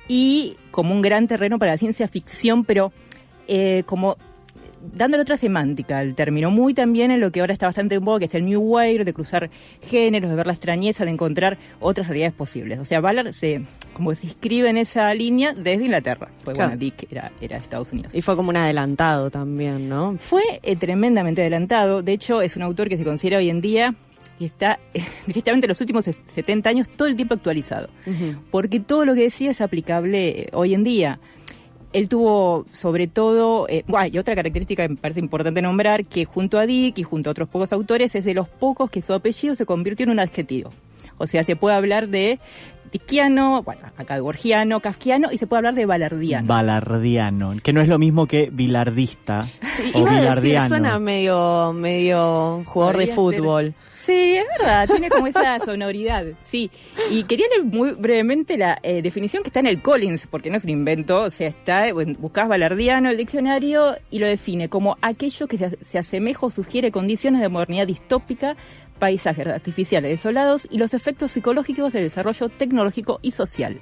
y como un gran terreno para la ciencia ficción, pero como dándole otra semántica al término, muy también en lo que ahora está bastante en boga, que es el New Wave, de cruzar géneros, de ver la extrañeza, de encontrar otras realidades posibles. O sea, Ballard se inscribe en esa línea desde Inglaterra. Pues claro. Bueno, Dick era de Estados Unidos. Y fue como un adelantado también, ¿no? Fue tremendamente adelantado. De hecho, es un autor que se considera hoy en día y está directamente en los últimos 70 años todo el tiempo actualizado. Porque todo lo que decía es aplicable hoy en día. Él tuvo, sobre todo, y otra característica que me parece importante nombrar, que junto a Dick y junto a otros pocos autores, es de los pocos que su apellido se convirtió en un adjetivo. O sea, se puede hablar de dickiano, bueno, acá borgiano, kafkiano, y se puede hablar de balardiano. Balardiano, que no es lo mismo que bilardista o bilardiano. Suena medio jugador de fútbol. Sí, es verdad, tiene como esa sonoridad, sí. Y quería leer muy brevemente la definición que está en el Collins, porque no es un invento, o sea, buscás balardiano el diccionario y lo define como aquello que se asemeja o sugiere condiciones de modernidad distópica, paisajes artificiales desolados y los efectos psicológicos del desarrollo tecnológico y social.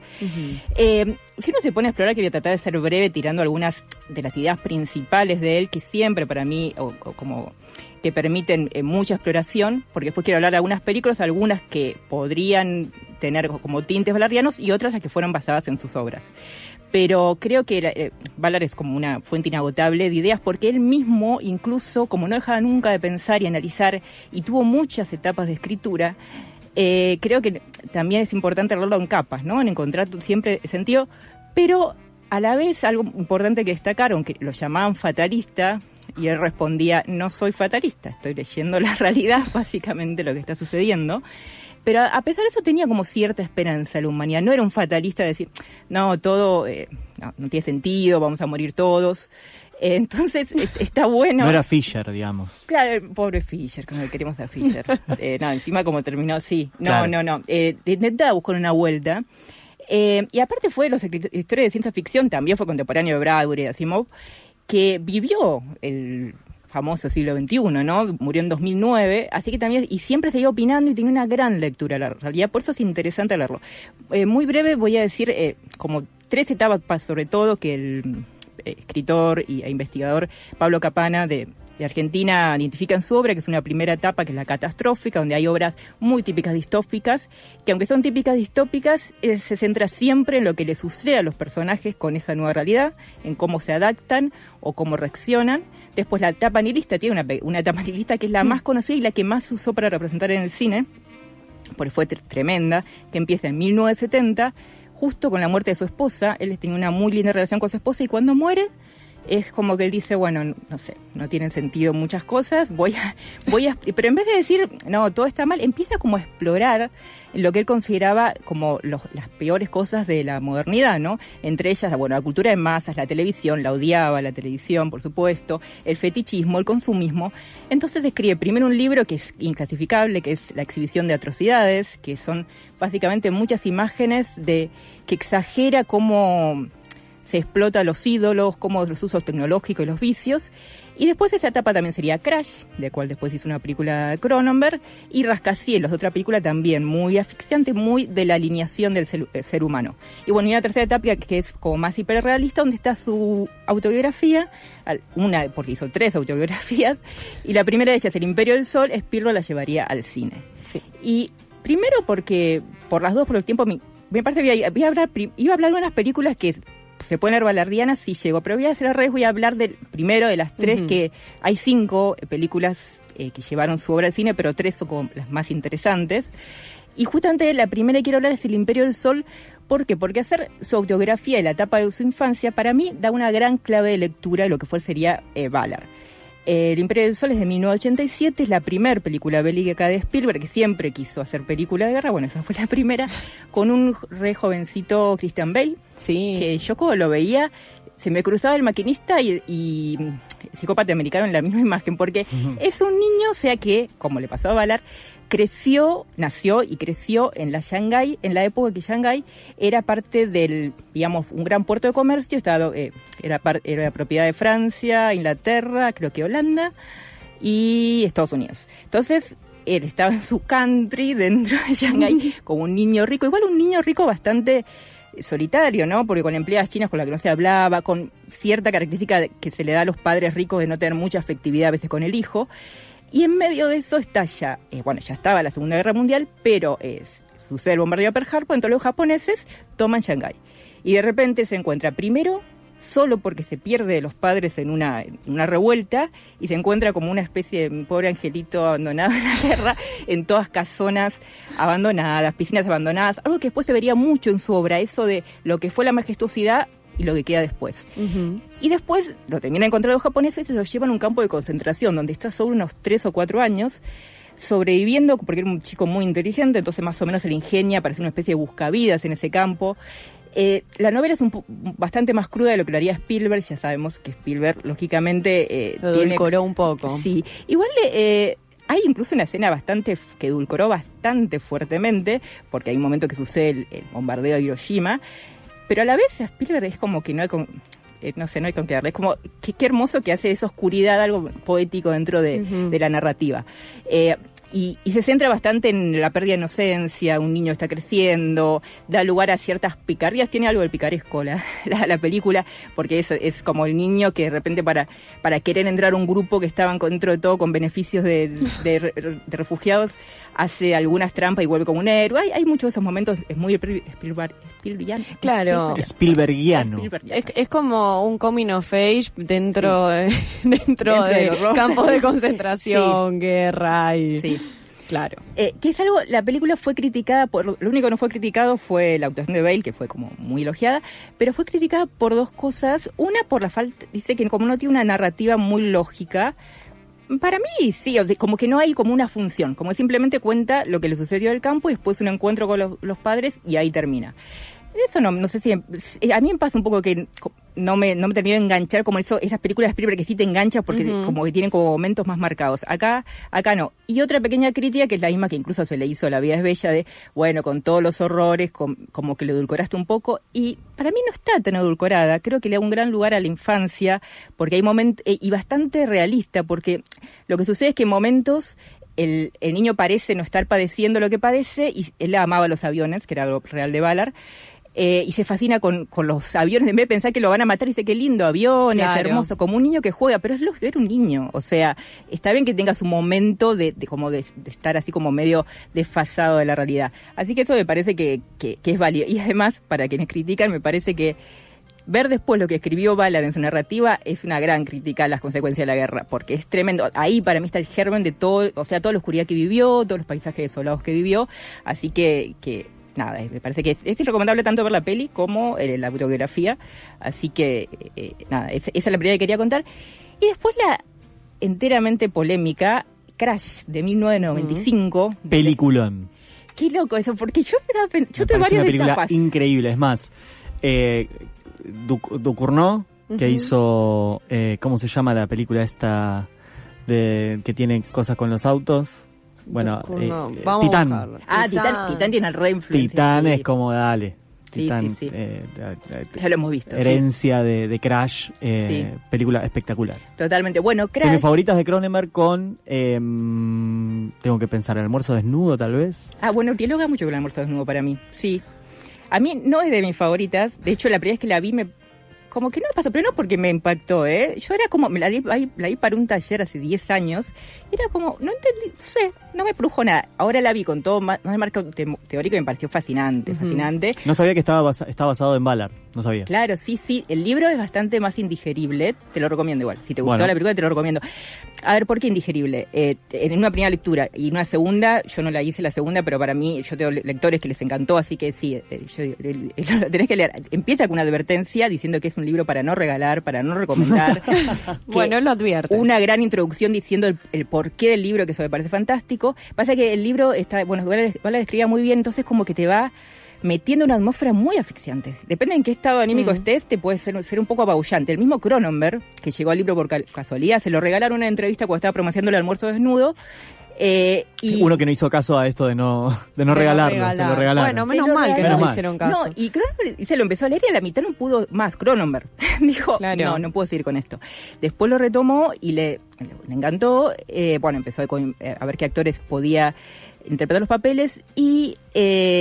Si uno se pone a explorar, quería tratar de ser breve tirando algunas de las ideas principales de él, que siempre para mí, o como que permiten mucha exploración, porque después quiero hablar de algunas películas, algunas que podrían tener como tintes balardianos y otras las que fueron basadas en sus obras. Pero creo que Ballard es como una fuente inagotable de ideas, porque él mismo, incluso, como no dejaba nunca de pensar y analizar, y tuvo muchas etapas de escritura, creo que también es importante leerlo en capas, ¿no? En encontrar siempre sentido, pero a la vez algo importante que destacar, aunque lo llamaban fatalista, y él respondía, no soy fatalista, estoy leyendo la realidad, básicamente lo que está sucediendo. Pero a pesar de eso tenía como cierta esperanza en la humanidad. No era un fatalista de decir, no, todo no tiene sentido, vamos a morir todos. Entonces está bueno. No era Fisher, digamos. Claro, pobre Fisher, como le queremos a Fisher. Encima como terminó, sí. Claro. No. Intentaba buscar una vuelta. Y aparte fue los escritores de ciencia ficción, también fue contemporáneo de Bradbury y de Asimov, que vivió el famoso siglo XXI, ¿no? Murió en 2009, así que también, y siempre seguía opinando y tenía una gran lectura, la realidad, por eso es interesante leerlo. Muy breve voy a decir como 3 etapas, sobre todo, que el escritor e investigador Pablo Capana de Argentina identifica en su obra, que es una primera etapa, que es la catastrófica, donde hay obras muy típicas distópicas, que aunque son típicas distópicas, se centra siempre en lo que le sucede a los personajes con esa nueva realidad, en cómo se adaptan o cómo reaccionan. Después la etapa nihilista, tiene una etapa nihilista que es la más conocida y la que más se usó para representar en el cine, porque fue tremenda, que empieza en 1970, justo con la muerte de su esposa. Él tenía una muy linda relación con su esposa y cuando muere, es como que él dice, bueno, no sé, no tienen sentido muchas cosas, pero en vez de decir, no, todo está mal, empieza como a explorar lo que él consideraba como las peores cosas de la modernidad, ¿no? Entre ellas, bueno, la cultura de masas, la televisión, la odiaba la televisión, por supuesto, el fetichismo, el consumismo. Entonces escribe primero un libro que es inclasificable, que es La exhibición de atrocidades, que son básicamente muchas imágenes que exagera cómo se explota los ídolos, como los usos tecnológicos y los vicios. Y después esa etapa también sería Crash, de cual después hizo una película de Cronenberg, y Rascacielos, otra película también muy asfixiante, muy de la alineación del ser humano. Y bueno, y una tercera etapa que es como más hiperrealista, donde está su autobiografía, porque hizo 3 autobiografías, y la primera de ellas, El Imperio del Sol, Spielberg la llevaría al cine. Sí. Y primero porque, por las dos, por el tiempo, me parece que iba a hablar de unas películas que se pueden ver balardianas, sí llego, pero voy a hacer al revés, voy a hablar primero de las 3 que hay 5 películas que llevaron su obra al cine, pero 3 son como las más interesantes. Y justamente la primera que quiero hablar es El Imperio del Sol. ¿Por qué? Porque hacer su autobiografía de la etapa de su infancia, para mí, da una gran clave de lectura de lo que sería Ballard. El Imperio del Sol es de 1987, es la primera película bélica de Spielberg, que siempre quiso hacer película de guerra, bueno, esa fue la primera, con un re jovencito Christian Bale, sí, que yo como lo veía, se me cruzaba el maquinista y Psicópata Americano en la misma imagen, porque es un niño, o sea que, como le pasó a Ballard, nació y creció en la Shanghái, en la época que Shanghái era parte del, digamos, un gran puerto de comercio, era propiedad de Francia, Inglaterra, creo que Holanda y Estados Unidos. Entonces, él estaba en su country dentro de Shanghái como un niño rico, igual un niño rico bastante solitario, ¿no? Porque con empleadas chinas con las que no se hablaba, con cierta característica que se le da a los padres ricos de no tener mucha afectividad a veces con el hijo. Y en medio de eso estalla, ya estaba la Segunda Guerra Mundial, pero sucede el bombardeo de Pearl Harbor, entonces los japoneses toman Shanghái. Y de repente se encuentra primero solo porque se pierde de los padres en una revuelta y se encuentra como una especie de pobre angelito abandonado en la guerra, en todas casonas abandonadas, piscinas abandonadas, algo que después se vería mucho en su obra, eso de lo que fue la majestuosidad y lo que queda después. Uh-huh. Y después lo terminan de encontrar los japoneses y se lo llevan a un campo de concentración donde está solo unos 3 o 4 años sobreviviendo, porque era un chico muy inteligente, entonces más o menos se le ingenia para hacer una especie de buscavidas en ese campo. La novela es bastante más cruda de lo que lo haría Spielberg. Ya sabemos que Spielberg, lógicamente... lo edulcoró un poco. Sí. Igual hay incluso una escena que edulcoró bastante fuertemente, porque hay un momento que sucede el bombardeo de Hiroshima, pero a la vez a Spielberg es como que no hay con qué darle. Es como, qué hermoso que hace esa oscuridad algo poético dentro de la narrativa. Y se centra bastante en la pérdida de inocencia, un niño está creciendo, da lugar a ciertas picardías, tiene algo del picaresco la película, porque es como el niño que de repente para querer entrar a un grupo que estaban dentro de todo con beneficios de refugiados, hace algunas trampas y vuelve como un héroe. Hay muchos de esos momentos, es muy Spielbergiano. Claro. Spielbergiano. Es como un coming of age dentro de campos de concentración, sí. Guerra y... Sí. Claro. Que es algo, la película fue criticada lo único que no fue criticado fue la actuación de Bale, que fue como muy elogiada, pero fue criticada por dos cosas. Una, por la falta, dice que como no tiene una narrativa muy lógica. Para mí sí, como que no hay como una función, como simplemente cuenta lo que le sucedió al campo y después un encuentro con los padres y ahí termina. Eso no sé si... A mí me pasa un poco que no me termino de enganchar como esas películas de Spielberg que sí te enganchan porque como que tienen como momentos más marcados. Acá no. Y otra pequeña crítica que es la misma que incluso se le hizo a La vida es bella, de, bueno, con todos los horrores, como que lo edulcoraste un poco. Y para mí no está tan edulcorada. Creo que le da un gran lugar a la infancia porque hay momentos... y bastante realista, porque lo que sucede es que en momentos... El niño parece no estar padeciendo lo que padece y él amaba los aviones, que era algo real de Ballard. Y se fascina con los aviones, en vez de pensar que lo van a matar, dice, qué lindo, aviones, claro. Hermoso, como un niño que juega, pero es lógico, era un niño, o sea, está bien que tengas un momento de estar así como medio desfasado de la realidad, así que eso me parece que es válido, y además, para quienes critican, me parece que ver después lo que escribió Ballard en su narrativa es una gran crítica a las consecuencias de la guerra, porque es tremendo, ahí para mí está el germen de todo, o sea, toda la oscuridad que vivió, todos los paisajes desolados que vivió, así que nada, me parece que es recomendable tanto ver la peli como la autobiografía, así que nada, esa es la primera que quería contar. Y después la enteramente polémica Crash de 1995. Peliculón. Qué loco eso, porque yo tengo varias una película etapas. Increíble, es más, Ducournau, que hizo, ¿cómo se llama la película esta que tiene cosas con los autos? Bueno, Titán. Titán tiene el re influencia. Titán sí. Es como, dale. Titán, sí. Ya lo hemos visto. Herencia de Crash, película espectacular. Totalmente. Bueno, Crash. De mis favoritas de Cronenberg con, tengo que pensar, El almuerzo desnudo, tal vez. Bueno, dialoga mucho con El almuerzo desnudo para mí, sí. A mí no es de mis favoritas, de hecho la primera vez que la vi como que no me pasó, pero no porque me impactó, Yo era como, la vi para un taller hace 10 años, era como, no entendí, no sé, no me produjo nada. Ahora la vi con todo más marco teórico y me pareció fascinante. No sabía que estaba basado en Ballard, no sabía. Claro, sí, el libro es bastante más indigerible, te lo recomiendo igual. Si te gustó la película, te lo recomiendo. A ver, ¿por qué indigerible? En una primera lectura y una segunda, yo no la hice la segunda, pero para mí, yo tengo lectores que les encantó, así que sí, lo tenés que leer. Empieza con una advertencia diciendo que es un libro para no regalar, para no recomendar. Bueno, lo advierte. Una gran introducción diciendo el porqué del libro, que eso me parece fantástico. Pasa que el libro Ballard escribía muy bien, entonces como que te va metiendo una atmósfera muy asfixiante. Depende en qué estado anímico estés, te puede ser un poco apabullante. El mismo Cronenberg, que llegó al libro por casualidad, se lo regalaron en una entrevista cuando estaba promocionando El almuerzo desnudo. Y uno que no hizo caso a esto de no regalarlo, se lo regalaron. Bueno, menos mal que no le hicieron caso. No, y Cronenberg se lo empezó a leer y a la mitad no pudo más. Cronenberg dijo, claro. no puedo seguir con esto. Después lo retomó y le encantó. Empezó a ver qué actores podía interpretar los papeles y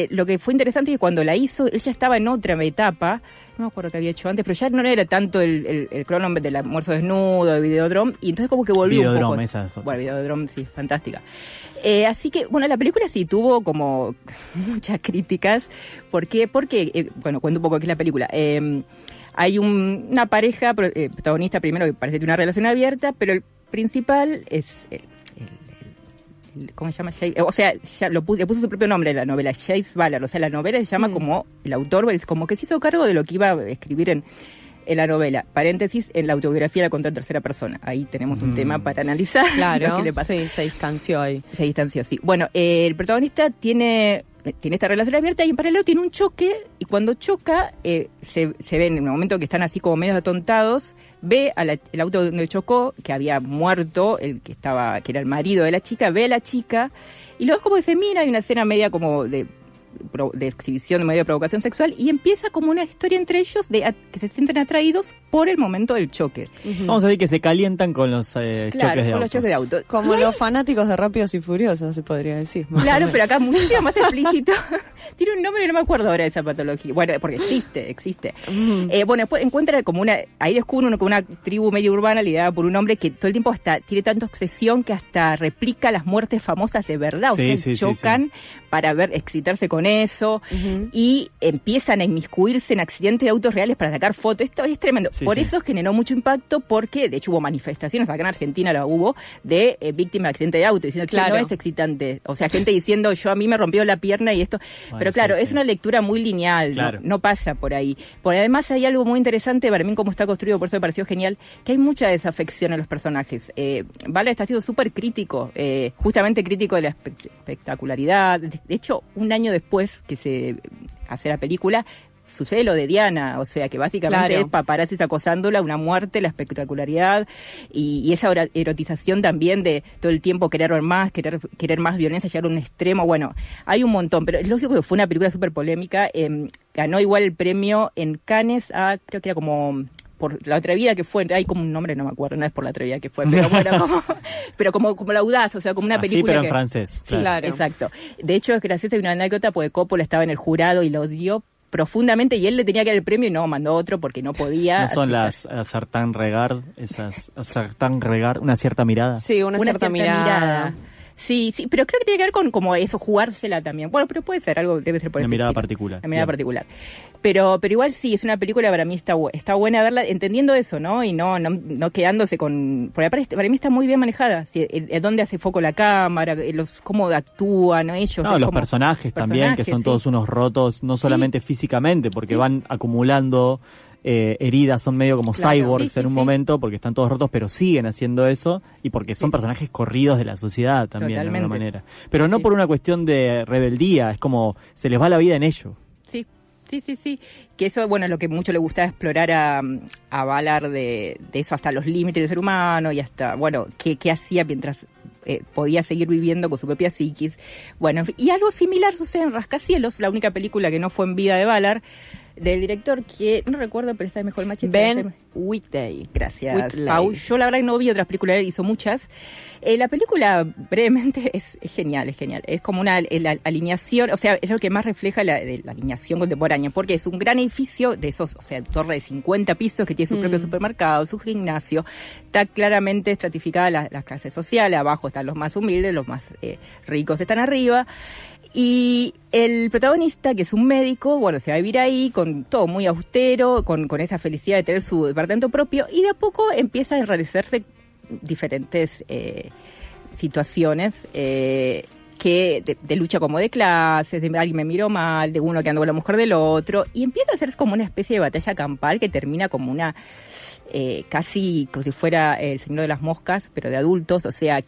lo que fue interesante es que cuando la hizo, él ya estaba en otra etapa, no me acuerdo qué había hecho antes, pero ya no era tanto el Cronenberg del almuerzo desnudo, de Videodrome, y entonces como que volvió Videodrome, un poco. esa es otra. Bueno, Videodrome, sí, fantástica. Así que, la película sí tuvo como muchas críticas. ¿Por qué? Porque, cuento un poco qué es la película. hay una pareja protagonista primero que parece de una relación abierta, pero el principal es ¿cómo se llama? O sea, ya le puso su propio nombre a la novela, James Ballard. O sea, la novela se llama como el autor, es como que se hizo cargo de lo que iba a escribir en la novela. Paréntesis, en la autobiografía la contó en tercera persona. Ahí tenemos un tema para analizar. Claro, lo que le pasa. sí, se distanció ahí. Se distanció, sí. Bueno, el protagonista tiene esta relación abierta y en paralelo tiene un choque, y cuando choca, se ve en el momento que están así como medio atontados, ve el auto donde chocó, que había muerto, que era el marido de la chica, ve a la chica, y luego como que se mira, hay una escena media como de exhibición, medio de provocación sexual, y empieza como una historia entre ellos que se sienten atraídos por el momento del choque. Vamos a ver que se calientan con los choques de autos. Los choques de auto. Como los fanáticos de Rápidos y Furiosos, se podría decir. Claro, pero acá muchísimo más explícito. Tiene un nombre que no me acuerdo ahora de esa patología. Bueno, porque existe. Bueno, después encuentra como ahí descubre uno como una tribu medio urbana liderada por un hombre que todo el tiempo tiene tanta obsesión que hasta replica las muertes famosas de verdad. O sea, chocan para excitarse con eso, y empiezan a inmiscuirse en accidentes de autos reales para sacar fotos. Esto es tremendo. Por eso generó mucho impacto, porque de hecho hubo manifestaciones, acá en Argentina la hubo, de víctimas de accidentes de auto, diciendo que no es excitante. O sea, gente diciendo, a mí me rompió la pierna y esto. Pero claro, es una lectura muy lineal, no pasa por ahí. Porque además hay algo muy interesante, para mí, cómo está construido, por eso me pareció genial, que hay mucha desafección en los personajes. Ballard está siendo súper crítico, justamente crítico de la espectacularidad. De hecho, un año después que se hace la película, sucede lo de Diana, o sea que básicamente es paparazzis acosándola, una muerte, la espectacularidad y esa erotización también de todo el tiempo querer más violencia, llegar a un extremo. Bueno, hay un montón, pero es lógico que fue una película súper polémica. Ganó igual el premio en Cannes creo que era como por La Atrevida que fue, hay como un nombre, no me acuerdo, no es por La Atrevida que fue, pero bueno, como la audaz, o sea, como una película pero en francés. Sí, claro. Exacto. De hecho, es gracioso, hay una anécdota, porque Coppola estaba en el jurado y lo odió profundamente, y él le tenía que dar el premio y no, mandó otro porque no podía. ¿No son las Sartán Regard, una cierta mirada? Sí, una cierta mirada. Sí, pero creo que tiene que ver con como eso, jugársela también. Bueno, pero puede ser algo, debe ser por una ese mirada estilo. particular. Una mirada particular. Pero igual sí, es una película, para mí está buena verla, entendiendo eso, ¿no? Y no quedándose con... Porque para mí está muy bien manejada. Dónde hace foco la cámara, cómo actúan, ¿no? Ellos. No, los personajes también, que son todos unos rotos, no solamente físicamente, porque van acumulando heridas, son medio como cyborgs en un momento, porque están todos rotos, pero siguen haciendo eso, y porque son personajes corridos de la sociedad también, de alguna manera. Pero no por una cuestión de rebeldía, es como se les va la vida en ello. Sí. Que eso, bueno, es lo que mucho le gustaba explorar a Ballard de eso, hasta los límites del ser humano y hasta, bueno, qué hacía mientras podía seguir viviendo con su propia psiquis. Bueno, y algo similar sucede en Rascacielos, la única película que no fue en vida de Ballard, del director que no recuerdo, pero está mejor el machete. Ben Wheatley. Gracias, Pau. Yo la verdad no vi otras películas, hizo muchas. La película, brevemente, es genial. Es como una alineación, o sea, es lo que más refleja la alineación contemporánea, porque es un gran edificio de esos, o sea, torre de 50 pisos que tiene su propio supermercado, su gimnasio. Está claramente estratificada las clases sociales, abajo están los más humildes, los más ricos están arriba. Y el protagonista, que es un médico, bueno, se va a vivir ahí con todo muy austero, con esa felicidad de tener su departamento propio, y de a poco empieza a enrarecerse diferentes situaciones que de lucha como de clases, de alguien me miró mal, de uno que anda con la mujer del otro, y empieza a ser como una especie de batalla campal que termina como una... casi como si fuera el Señor de las Moscas, pero de adultos, o sea,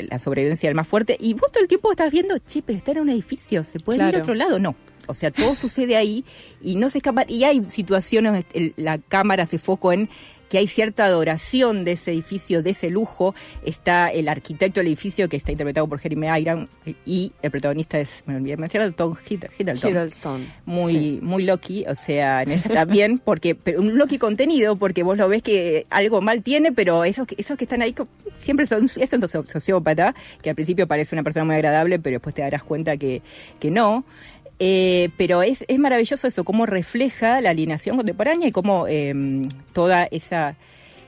la sobrevivencia del más fuerte, y vos todo el tiempo estás viendo, pero está en un edificio, ¿se puede ir a otro lado? No, o sea, todo sucede ahí y no se escapa, y hay situaciones, la cámara hace foco en que hay cierta adoración de ese edificio, de ese lujo. Está el arquitecto del edificio, que está interpretado por Jeremy Irons, y el protagonista es, me olvidé mencionar, Tom Hiddleston. Muy Loki, o sea, en eso también, pero un Loki contenido, porque vos lo ves que algo mal tiene, pero esos que están ahí siempre son sociópata, que al principio parece una persona muy agradable, pero después te darás cuenta que no. Pero es maravilloso eso, cómo refleja la alienación contemporánea y cómo toda esa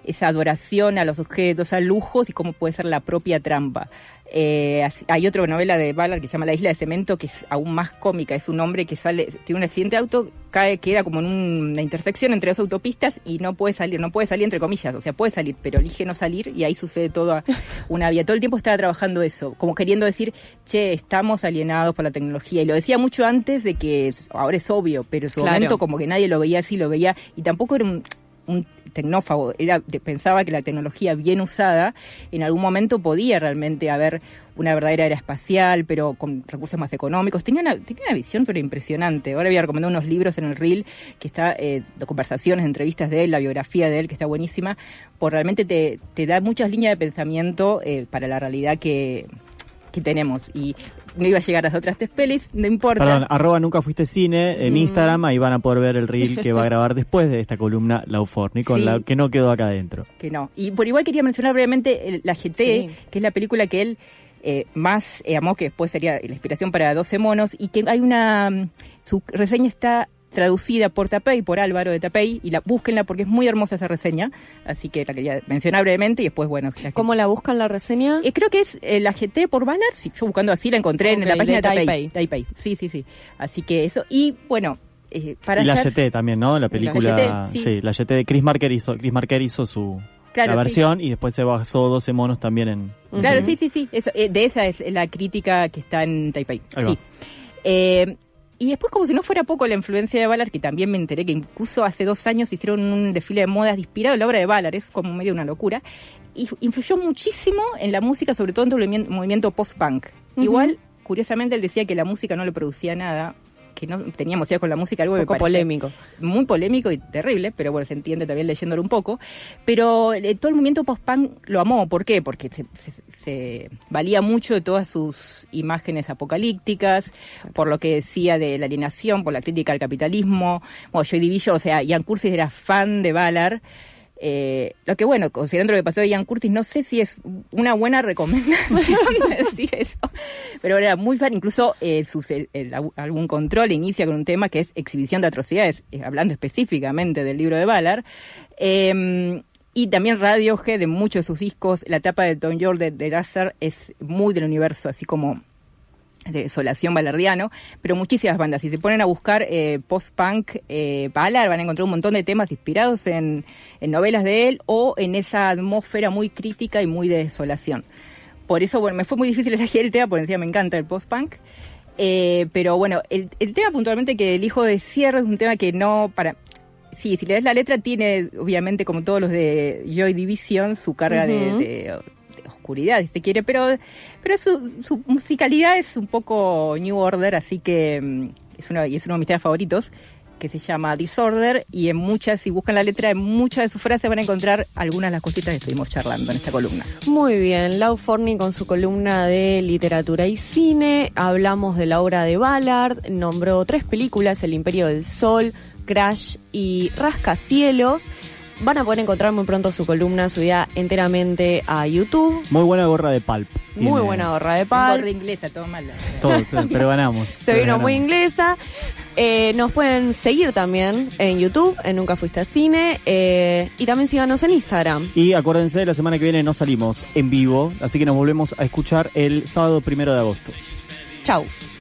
esa adoración a los objetos, a lujos y cómo puede ser la propia trampa. Hay otra novela de Ballard que se llama La isla de cemento, que es aún más cómica. Es un hombre que tiene un accidente de auto, queda como en una intersección entre dos autopistas y no puede salir entre comillas, o sea, puede salir, pero elige no salir y ahí sucede toda una vida. Todo el tiempo estaba trabajando eso, como queriendo decir, estamos alienados por la tecnología. Y lo decía mucho antes de que ahora es obvio, pero en su momento como que nadie lo veía así, lo veía, y tampoco era un tecnófago, pensaba que la tecnología bien usada en algún momento podía realmente haber una verdadera era espacial, pero con recursos más económicos. Tenía una visión pero impresionante. Ahora voy a recomendar unos libros en el Reel que está de conversaciones, entrevistas de él, la biografía de él, que está buenísima, porque realmente te da muchas líneas de pensamiento para la realidad que tenemos. Y no iba a llegar a las otras 3 pelis, no importa. Perdón, @nunca fuiste cine en Instagram, ahí van a poder ver el reel que va a grabar después de esta columna Lau Forni, con la que no quedó acá adentro. Que no. Y por igual quería mencionar brevemente la GT, que es la película que él más amó, que después sería la inspiración para 12 monos, y que hay su reseña está traducida por Tapey, por Álvaro de Tapey, y búsquenla porque es muy hermosa esa reseña, así que la quería mencionar brevemente y después, bueno. ¿Cómo la buscan la reseña? Creo que es la GT por Ballard, yo buscando así la encontré en la página de Tapey. Sí. Así que eso, y bueno, para la GT también, ¿no? La película, la GT de Chris Marker hizo su... la versión, y después se basó 12 monos también en... Claro, sí, eso, de esa es la crítica que está en Taipei. Sí. Y después, como si no fuera poco, la influencia de Ballard, que también me enteré que incluso hace 2 años hicieron un desfile de modas inspirado en la obra de Ballard, es como medio una locura, y influyó muchísimo en la música, sobre todo en el movimiento post-punk. Igual, curiosamente, él decía que la música no le producía nada, que no teníamos ya con la música, algo un poco polémico. Muy polémico y terrible, pero bueno, se entiende también leyéndolo un poco. Pero todo el movimiento post-punk lo amó. ¿Por qué? Porque se valía mucho de todas sus imágenes apocalípticas, por lo que decía de la alienación, por la crítica al capitalismo. Bueno, Joy Division, o sea, Ian Curtis era fan de Ballard. Lo que bueno, considerando lo que pasó de Ian Curtis, no sé si es una buena recomendación decir eso, pero era muy fan. Incluso algún control inicia con un tema que es exhibición de atrocidades, hablando específicamente del libro de Ballard, y también Radiohead, de muchos de sus discos. La tapa de Tom York de Lazar es muy del universo, así como de desolación ballardiano, pero muchísimas bandas. Si se ponen a buscar post-punk Ballard, van a encontrar un montón de temas inspirados en novelas de él o en esa atmósfera muy crítica y muy de desolación. Por eso, bueno, me fue muy difícil elegir el tema, porque encima me encanta el post-punk. Pero bueno, el tema puntualmente que elijo de cierre es un tema que no Sí, si lees la letra tiene, obviamente, como todos los de Joy Division, su carga de oscuridad, si se quiere, pero su musicalidad es un poco New Order, así que es uno de mis temas favoritos, que se llama Disorder, y si buscan la letra, en muchas de sus frases van a encontrar algunas de las cositas que estuvimos charlando en esta columna. Muy bien, Lau Forni con su columna de literatura y cine. Hablamos de la obra de Ballard, nombró 3 películas: El Imperio del Sol, Crash y Rascacielos. Van a poder encontrar muy pronto su columna subida enteramente a YouTube. Muy buena gorra de Pulp. Muy buena gorra de Pulp. Gorra inglesa, todo mal. Todo, pero ganamos. Se vino muy inglesa. Nos pueden seguir también en YouTube, en Nunca Fuiste a Cine. Y también síganos en Instagram. Y acuérdense, la semana que viene no salimos en vivo, así que nos volvemos a escuchar el sábado 1 de agosto. Chau.